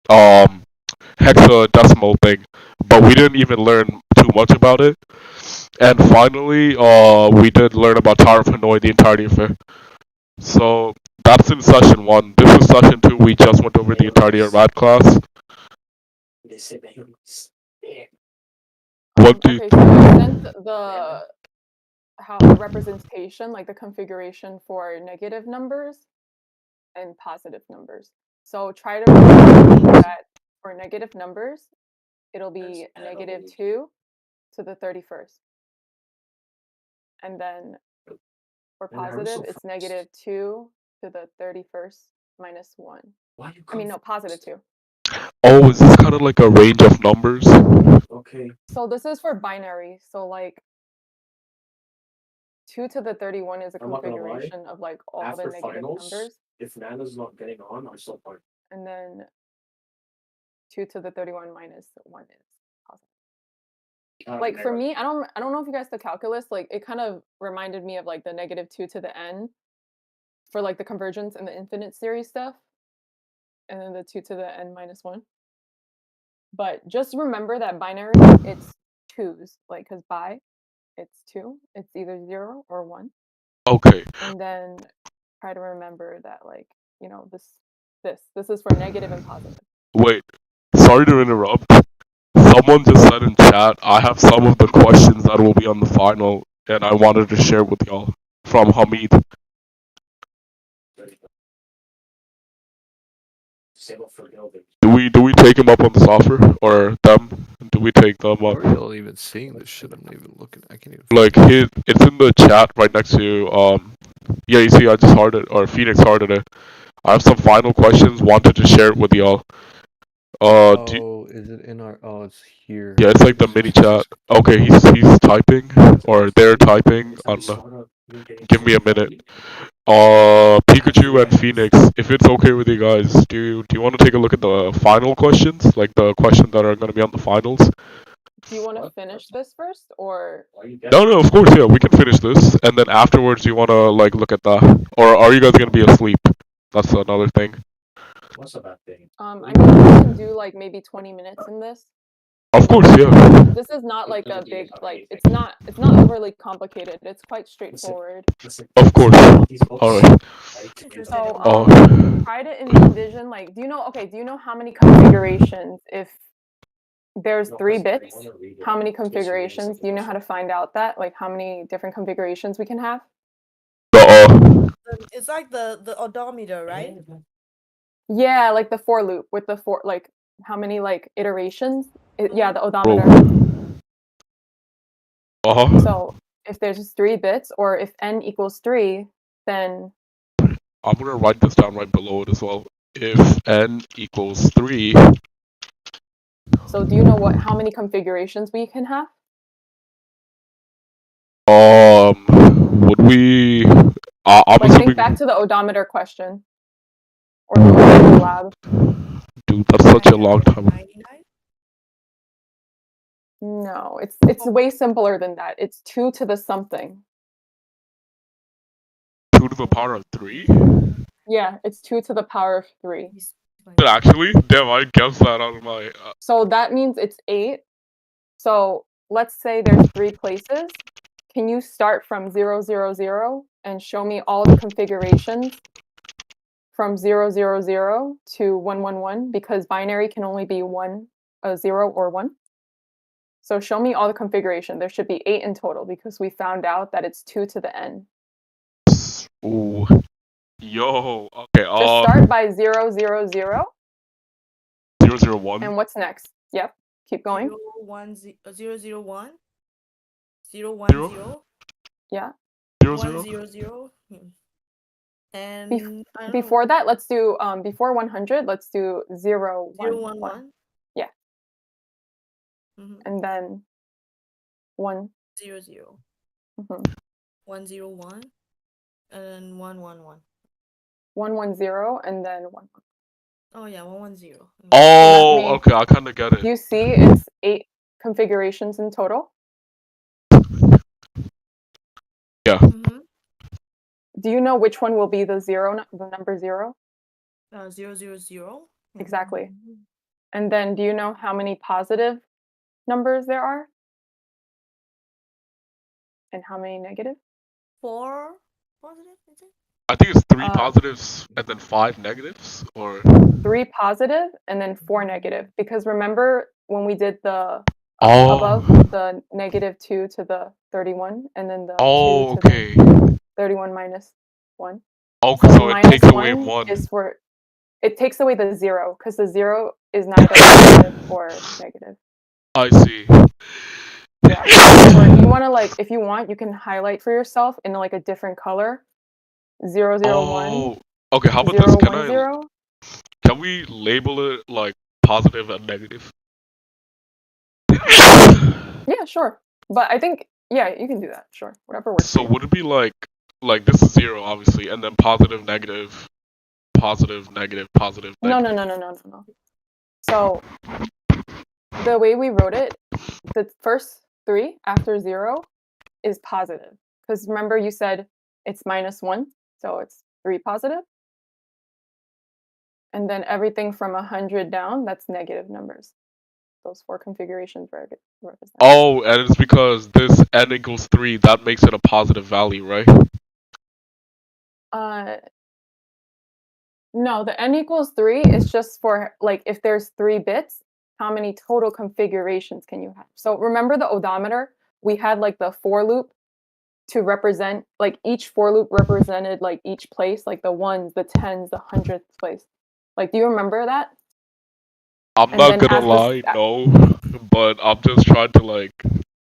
hexadecimal thing. But we didn't even learn too much about it. And finally, we did learn about Tower of Hanoi, the entirety of it. So that's in session 1. This is session 2. We just went over the entirety of RAD class. What do you... Okay, so I sent the representation, like the configuration for negative numbers. and positive numbers. So try to remember that for negative numbers, it'll be negative 2 to the 31st. And then for positive, it's negative 2 to the 31st minus 1. I mean, no, positive 2. Oh, is this kind of like a range of numbers? Okay. So this is for binary. So like 2 to the 31 is a I'm not gonna lie, configuration of like all the After negative finals, numbers. if Nana's not getting on, I still part. And then 2 to the 31 minus 1 is positive. Like for me, I don't know if you guys took calculus, like it kind of reminded me of like the negative 2 to the n for like the convergence and the infinite series stuff. And then the 2 to the n minus 1. But just remember that binary, it's 2's, like because bi, it's 2. It's either 0 or 1. Okay. And then try to remember that like, you know, this is for negative and positive. Wait. Sorry to interrupt. Someone just said in chat, I have some of the questions that will be on the final, and I wanted to share with y'all. From Hamid. Do we take him up on this offer, or them? Do we take them How up? are y'all even seeing this shit? I'm not even looking. I can't even. Like it's in the chat right next to Yeah, you see, I just hearted it, or Phoenix hearted it. I have some final questions. Wanted to share it with y'all. Is it in our? Oh, it's here. Yeah, it's like the mini chat. Okay, he's typing, or they're typing. I don't know. Give me a minute. Pikachu and Phoenix, if it's okay with you guys, do you want to take a look at the final questions, like the questions that are going to be on the finals? Do you want to finish this first, or? No, of course, yeah, we can finish this, and then afterwards, you want to like look at that, or are you guys going to be asleep? That's another thing. I mean, we can do like maybe 20 minutes in this. Of course, yeah. This is not like a big like it's not overly complicated. It's quite straightforward. Of course. All right. So try to envision like do you know how many configurations if there's 3 bits? How many configurations? Do you know how to find out that? Like how many different configurations we can have? It's like the odometer, right? Yeah, like the for loop with the for like how many like iterations? Yeah, the odometer. So if there's just 3 bits, or if n equals 3, then I'm gonna write this down right below it as well. If n equals 3. So do you know how many configurations we can have? Would we? I'm like assuming. Think back to the odometer question, or the lab. Dude, that's such a long time. No, it's way simpler than that. It's 2 to the something. 2 to the power of 3? Yeah, it's 2 to the power of 3. Actually, damn, I guessed that out of my. So that means it's 8. So let's say there's 3 places. Can you start from 0, 0, 0 and show me all the configurations from 0, 0, 0 to 1, 1, 1? Because binary can only be 1, 0, or 1. So show me all the configuration. There should be 8 in total because we found out that it's 2 to the n. Ooh. Yo, okay. Just start by 0, 0, 0. 0, 0, 1. And what's next? Yep. Keep going. 0, 1, 0, 0, 1. 0, 1, 0. Yeah. 0, 1, 0, 0. And before that, let's do before 100. Let's do 0, 1, 0, 1, 1. Yeah. And then 1, 0, 0. 1, 0, 1. And then 1, 1, 1. 1, 1, 0, and then 1, 1. Oh yeah, 1, 1, 0. Oh, okay, I kind of get it. You see, it's 8 configurations in total. Yeah. Do you know which one will be the number 0? 0, 0, 0. Exactly. And then do you know how many positive numbers there are? And how many negative? 4 positive, is it? I think it's 3 positives and then 5 negatives, or 3 positive and then 4 negative. Because remember when we did the above the negative 2 to the 31, and then the 2 to the 31 minus 1. Oh, So the so it takes minus away 1 one. is for it takes away the 0 because the 0 is neither positive or negative. I see. Yeah. Or you want to like if you want, you can highlight for yourself in like a different color. 0, 0, 1, Oh, okay. How about 0, this? 1, 0. Can we label it like positive and negative? Yeah, sure. But I think yeah, you can do that. Sure. Whatever works So for you. would it be like this is 0 obviously, and then positive, negative, positive, negative, positive, No, negative? no, no, no, no, no, no. So the way we wrote it, the first 3 after 0 is positive. Because remember you said it's minus 1, so it's 3 positive. And then everything from 100 down, that's negative numbers. Those 4 configurations represent. Oh, and it's because this n equals 3, that makes it a positive value, right? No, the n equals 3 is just for like if there's 3 bits, how many total configurations can you have? So remember the odometer? We had like the for loop to represent like each for loop represented like each place, like the ones, the tens, the hundredth place. Like, do you remember that? I'm And not then gonna as this, lie, no, but I'm just trying to like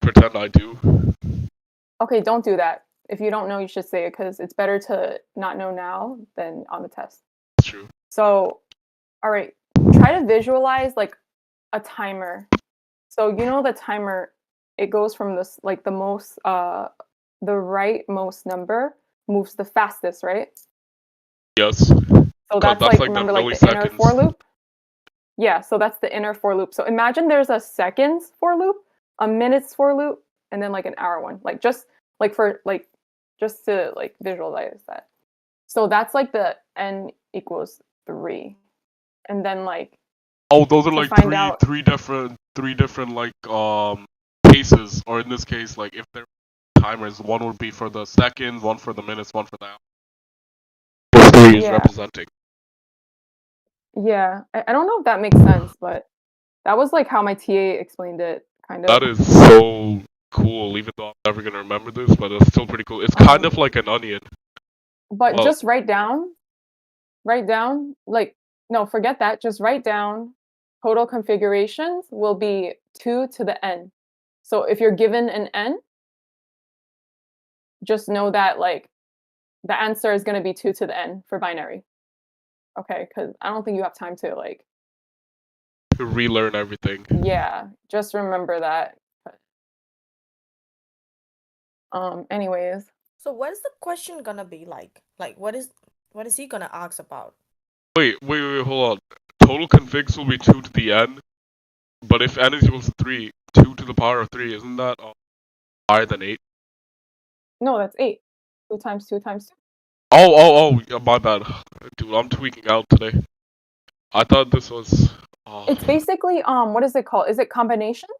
pretend I do. okay, don't do that. If you don't know, you should say it because it's better to not know now than on the test. That's true. So, all right, try to visualize like a timer. So you know the timer, it goes from this like the most the rightmost number moves the fastest, right? Yes. So 'Cause that's that's like like the remember like the inner for milliseconds. loop? Yeah, so that's the inner for loop. So imagine there's a seconds for loop, a minutes for loop, and then like an hour one. Like just like for like just to like visualize that. So that's like the n equals 3. And then like Oh, those are to like find out three different like cases, or in this case, like if there are timers, one would be for the seconds, one for the minutes, one for the hour. What 3 is yeah. representing. Yeah. I don't know if that makes sense, but that was like how my TA explained it, kind of. That is so cool, even though I'm never gonna remember this, but it's still pretty cool. It's kind of like an onion. But Well, just write down, like, no, forget that. Just write down total configurations will be 2 to the n. So if you're given an n, just know that like the answer is going to be 2 to the n for binary. Okay, because I don't think you have time to like, relearn everything. yeah, just remember that. Anyways, So what is the question gonna be like? Like what is he gonna ask about? Wait, hold on. Total configs will be 2 to the n, but if n is equals to 3, 2 to the power of 3, isn't that higher than 8? no, that's 8. 2 times 2 times 2. Oh, yeah, my bad. Dude, I'm tweaking out today. I thought this was... It's basically what is it called? Is it combinations?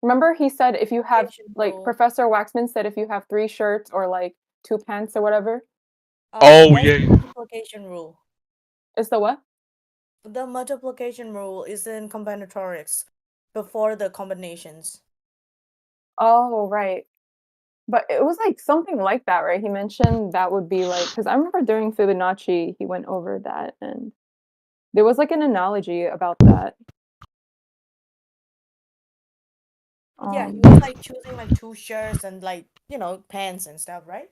Remember he said if you have like Rule. Professor Waxman said if you have 3 shirts or like 2 pants or whatever. Oh, That's the yeah. multiplication rule. Is the what? The multiplication rule is in combinatorics before the combinations. Oh, right. But it was like something like that, right? He mentioned that would be like because I remember during Fibonacci he went over that and there was like an analogy about that. Yeah, he was like choosing like 2 shirts and like, pants and stuff, right?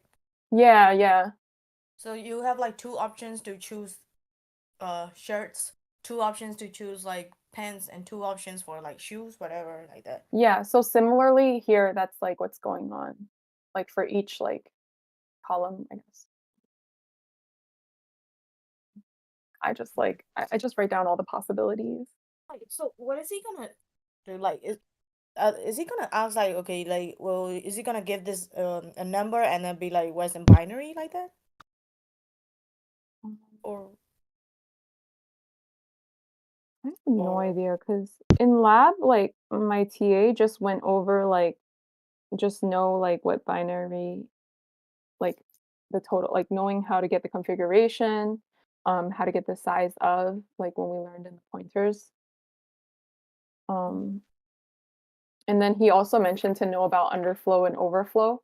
Yeah. So you have like 2 options to choose shirts, 2 options to choose like pants, and 2 options for like shoes, whatever, like that. Yeah, so similarly here that's like what's going on. Like for each like column, I guess. I just write down all the possibilities. Like, so what is he gonna do? Like, is he gonna ask like, okay, like, well, is he gonna give this a number and then be like, what's in binary like that? Or I have no or idea because in lab, like my TA just went over like just know like what binary, like the total, like knowing how to get the configuration, how to get the size of, like when we learned in the pointers. Um, and then he also mentioned to know about underflow and overflow.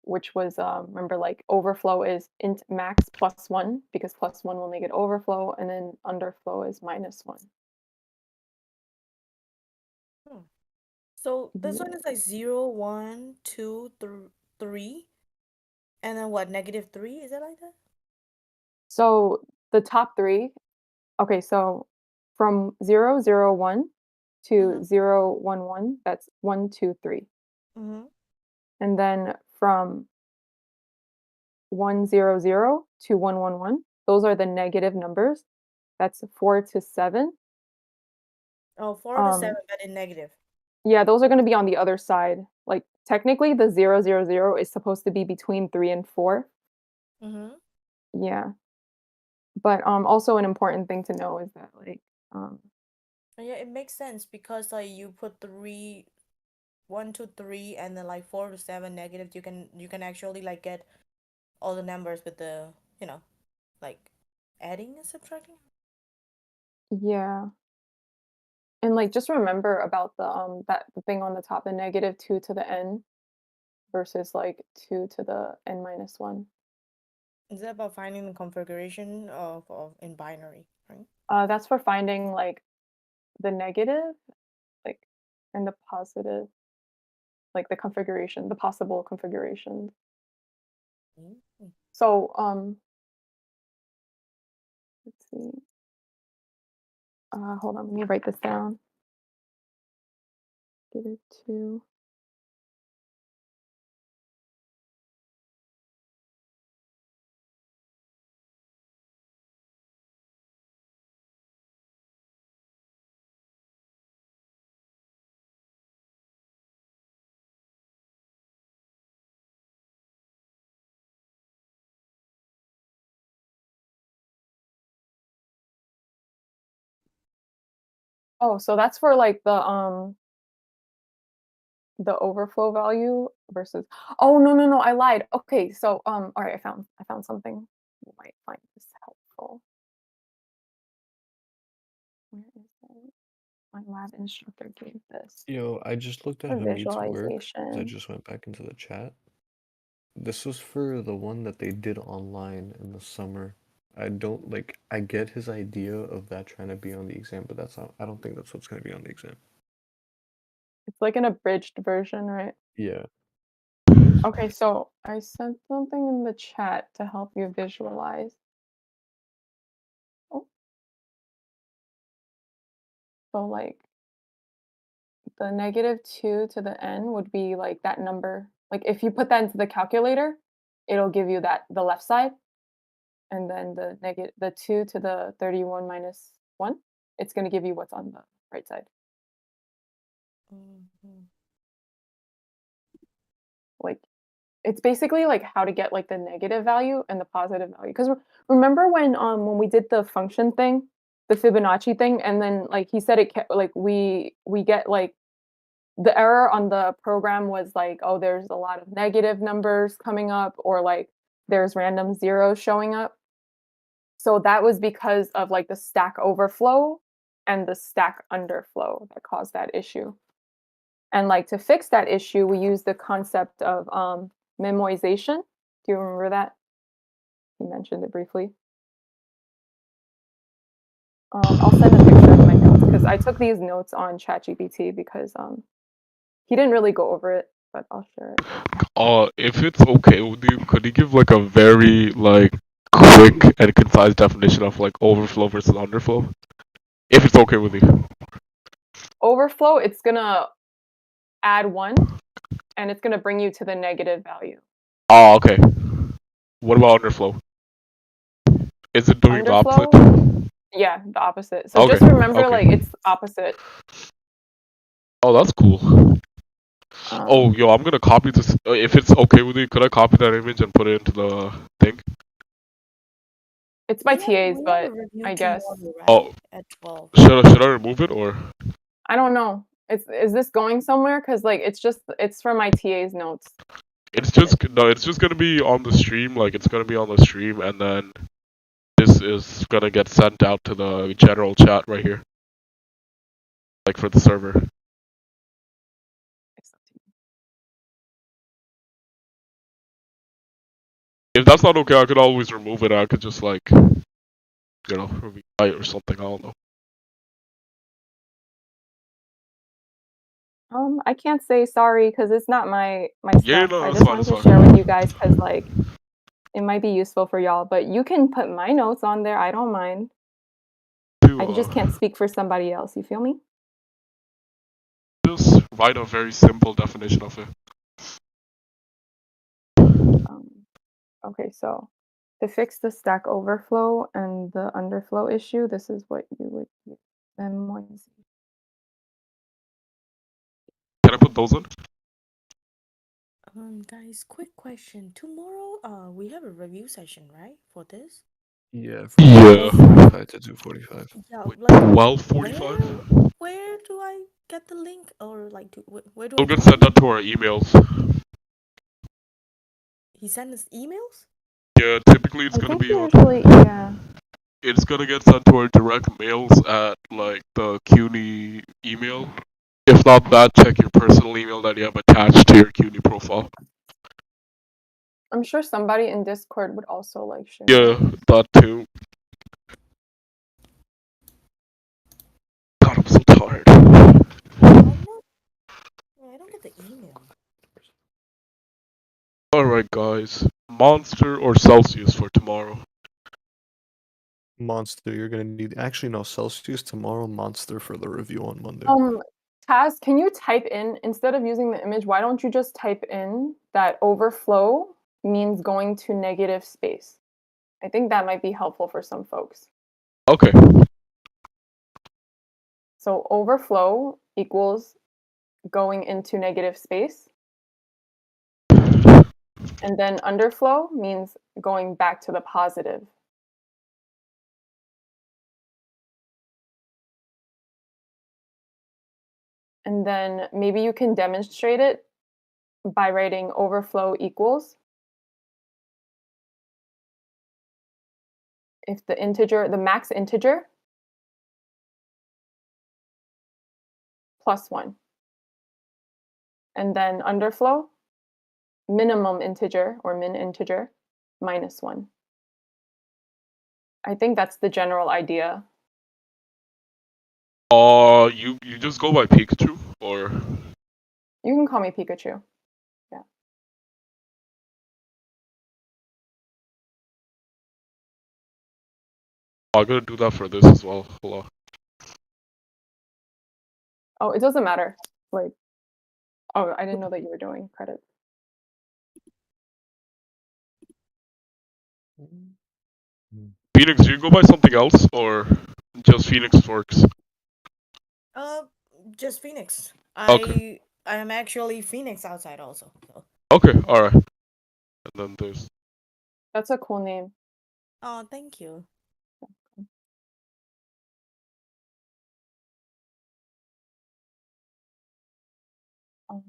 which was remember like overflow is int max +1 because +1 will make it overflow, and then underflow is -1. So this Yeah. one is like 0, 1, 2, 3, and then what, -3? Is it like that? So the top three, okay, so from 0, 0, 1 to 0, 1, 1, that's 1, 2, 3. Mm-hmm. And then from 1, 0, 0 to 1, 1, 1, those are the negative numbers. That's 4 to 7. Oh, 4 to 7, but in negative. Yeah, those are going to be on the other side. Like technically the 0, 0, 0 is supposed to be between 3 and 4. Mm-hmm. Yeah. But also an important thing to know is that like Yeah, it makes sense because like you put 1 to 3, and then like 4 to 7 negative. You can actually like get all the numbers with the like adding and subtracting. yeah. And like just remember about the thing on the top, the -2 to the n versus like 2 to the n minus 1. Is that about finding the configuration of in binary, right? That's for finding like the negative, like and the positive, like the configuration, the possible configurations. Mm-hmm. So let's see. Hold on, let me write this down. -2. Oh, so that's for like the overflow value versus oh no no no, I lied. Okay, so all right, I found something. You might find this helpful. Where is it? My lab instructor gave this Yo, I just looked at for Hamid's work 'cause I visualization. just went back into the chat. This was for the one that they did online in the summer. I don't like I get his idea of that trying to be on the exam, but that's not I don't think that's what's gonna be on the exam. It's like an abridged version, right? Yeah. Okay, so I sent something in the chat to help you visualize. Oh, so like the -2 to the n would be like that number. Like if you put that into the calculator, it'll give you that the left side, and then the 2 to the 31 minus 1, it's going to give you what's on the right side. Mm-hmm. Like it's basically like how to get like the negative value and the positive value. Because remember when we did the function thing, the Fibonacci thing, and then like he said it like we get like the error on the program was like, oh, there's a lot of negative numbers coming up, or like there's random zeros showing up. So that was because of like the stack overflow and the stack underflow that caused that issue. And like to fix that issue, we use the concept of memoization. Do you remember that? You mentioned it briefly. I'll send a picture of my notes because I took these notes on ChatGPT because he didn't really go over it, but I'll share it. If it's okay with you, could you give like a very like quick and concise definition of like overflow versus underflow? If it's okay with you. Overflow, it's gonna add 1 and it's gonna bring you to the negative value. Oh, okay. What about underflow? Is it doing the opposite? Underflow, yeah, the opposite. So Okay. just remember Okay. like it's opposite. Oh, that's cool. Oh, yo, I'm gonna copy this. If it's okay with you, could I copy that image and put it into the thing? It's by We have TAs, a but review I guess tomorrow, right? Oh, At 12. should I remove it or? I don't know. Is this going somewhere? Because like it's from my TA's notes. It's just gonna be on the stream. Like it's gonna be on the stream, and then this is gonna get sent out to the general chat right here, like for the server. If that's not okay, I could always remove it. I could just like, rewrite or something. I don't know. I can't say sorry because it's not my Yeah, stuff. no, I that's just fine. wanted That's to share with fine. you guys because like it might be useful for y'all. But you can put my notes on there. I don't mind. I just can't speak for somebody else. You feel me? Just write a very simple definition of it. Okay, so to fix the Stack Overflow and the underflow issue, this is what you would use. Can I put those in? Guys, quick question. Tomorrow, we have a review session, right, for this? Yeah, from Yeah. 45 to 2:45. Yeah, Wait, like 12:45? where do I get the link, or like where do I I'm gonna join? send that to our emails. He sent us emails? Yeah, typically it's I gonna think be on. usually, yeah. It's gonna get sent to our direct mails at like the CUNY email. If not that, check your personal email that you have attached to your CUNY profile. I'm sure somebody in Discord would also like share. Yeah, that too. God, I'm so tired. I don't get the email. Alright, guys. Monster or Celsius for tomorrow? Monster, you're gonna need. Actually, no, Celsius tomorrow. Monster for the review on Monday. Taz, can you type in, instead of using the image, why don't you just type in that overflow means going to negative space? I think that might be helpful for some folks. Okay. So overflow equals going into negative space. And then underflow means going back to the positive. And then maybe you can demonstrate it by writing overflow equals. If the integer, the max integer, plus 1. And then underflow, minimum integer or min integer, minus 1. I think that's the general idea. You just go by Pikachu, or? You can call me Pikachu. Yeah. I'm gonna do that for this as well. Hold on. Oh, it doesn't matter. Like, oh, I didn't know that you were doing credit. Phoenix, do you go by something else, or just Phoenix works? Just Phoenix. Okay. I am actually Phoenix outside also. So. Okay, alright. And then there's... That's a cool name. Oh, thank you. And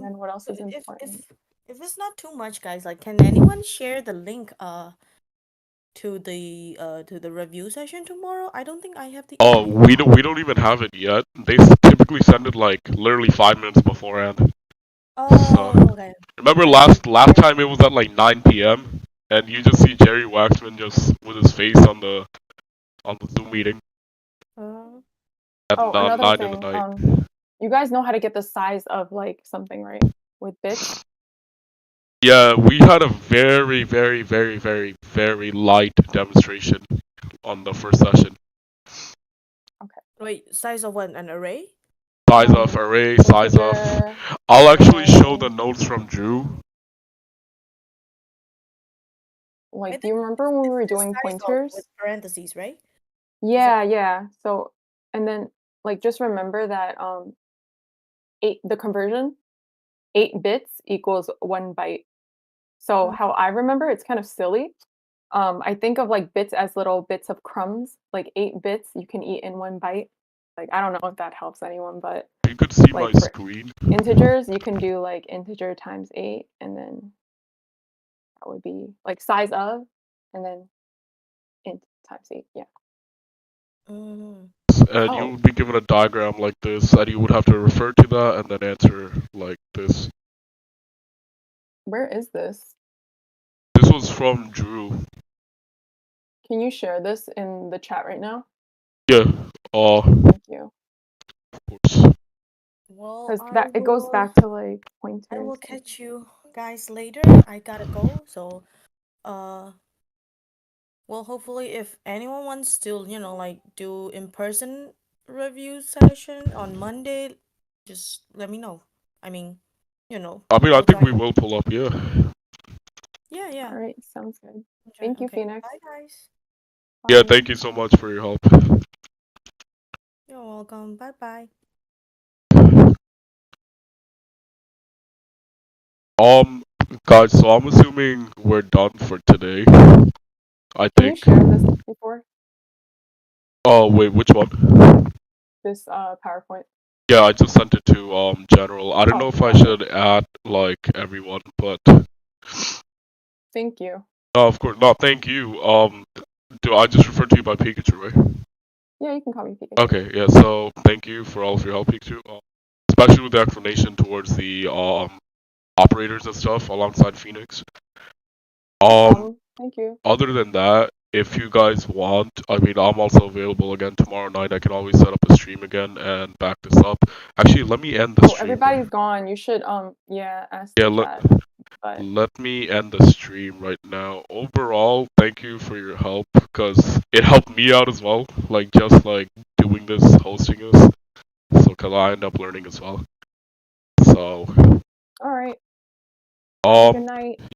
then what else is if, important? if it's not too much, guys, like, can anyone share the link to the review session tomorrow? I don't think I have the Oh, email. we don't even have it yet. They typically send it like literally 5 minutes beforehand. Oh, So, okay. remember last time it was at like 9 p.m. and you just see Jerry Waxman just with his face on the Zoom meeting at Oh, another 9 in the thing. night. You guys know how to get the size of like something, right? With bits. Yeah, we had a very, very, very, very, very light demonstration on the first session. Okay. Wait, size of what? An array? Size of array, size of... I'll actually show the notes from Drew. Like, do you remember when we were doing pointers? With parentheses, right? Yeah, yeah. So, and then like just remember that the conversion, 8 bits equals 1 byte. So how I remember, it's kind of silly. I think of like bits as little bits of crumbs, like 8 bits you can eat in 1 bite. Like, I don't know if that helps anyone, but you could see like my screen. Integers, you can do like integer times 8, and then that would be like size of, and then int times 8. Yeah. And you would be given a diagram like this, and you would have to refer to that and then answer like this. Where is this? This was from Drew. Can you share this in the chat right now? Yeah. Thank you. Of course. Well, Because that it goes back to like I pointers. will catch you guys later. I gotta go. So, well, hopefully, if anyone wants to, like do in-person review session on Monday, just let me know. I mean, I mean, I we'll think try. we will pull up. Yeah. Yeah, yeah. All right, sounds good. We'll try. Thank you, Okay. Phoenix. Bye, guys. Yeah. Bye. Thank you so much for your help. You're welcome. Bye, bye. Guys. So I'm assuming we're done for today. I Can you think. share this before Oh wait, which one? this PowerPoint? Yeah, I just sent it to general. I don't know Oh, if I got it. should add like everyone, but Thank you. no, of course, no. Thank you. Do I just refer to you by Pikachu, right? Yeah, you can call me Pikachu. Okay, yeah. So thank you for all of your help, Pikachu. Especially with the explanation towards the operators and stuff alongside Phoenix. No Um, problem. Thank you. other than that, if you guys want, I mean, I'm also available again tomorrow night. I can always set up a stream again and back this up. Actually, let me end the Oh, stream. everybody's gone. You should yeah, ask Yeah, the chat. But let me end the stream right now. Overall, thank you for your help because it helped me out as well. Like just like doing this, hosting this. So, cause I end up learning as well. So, all right. Have a good um, night.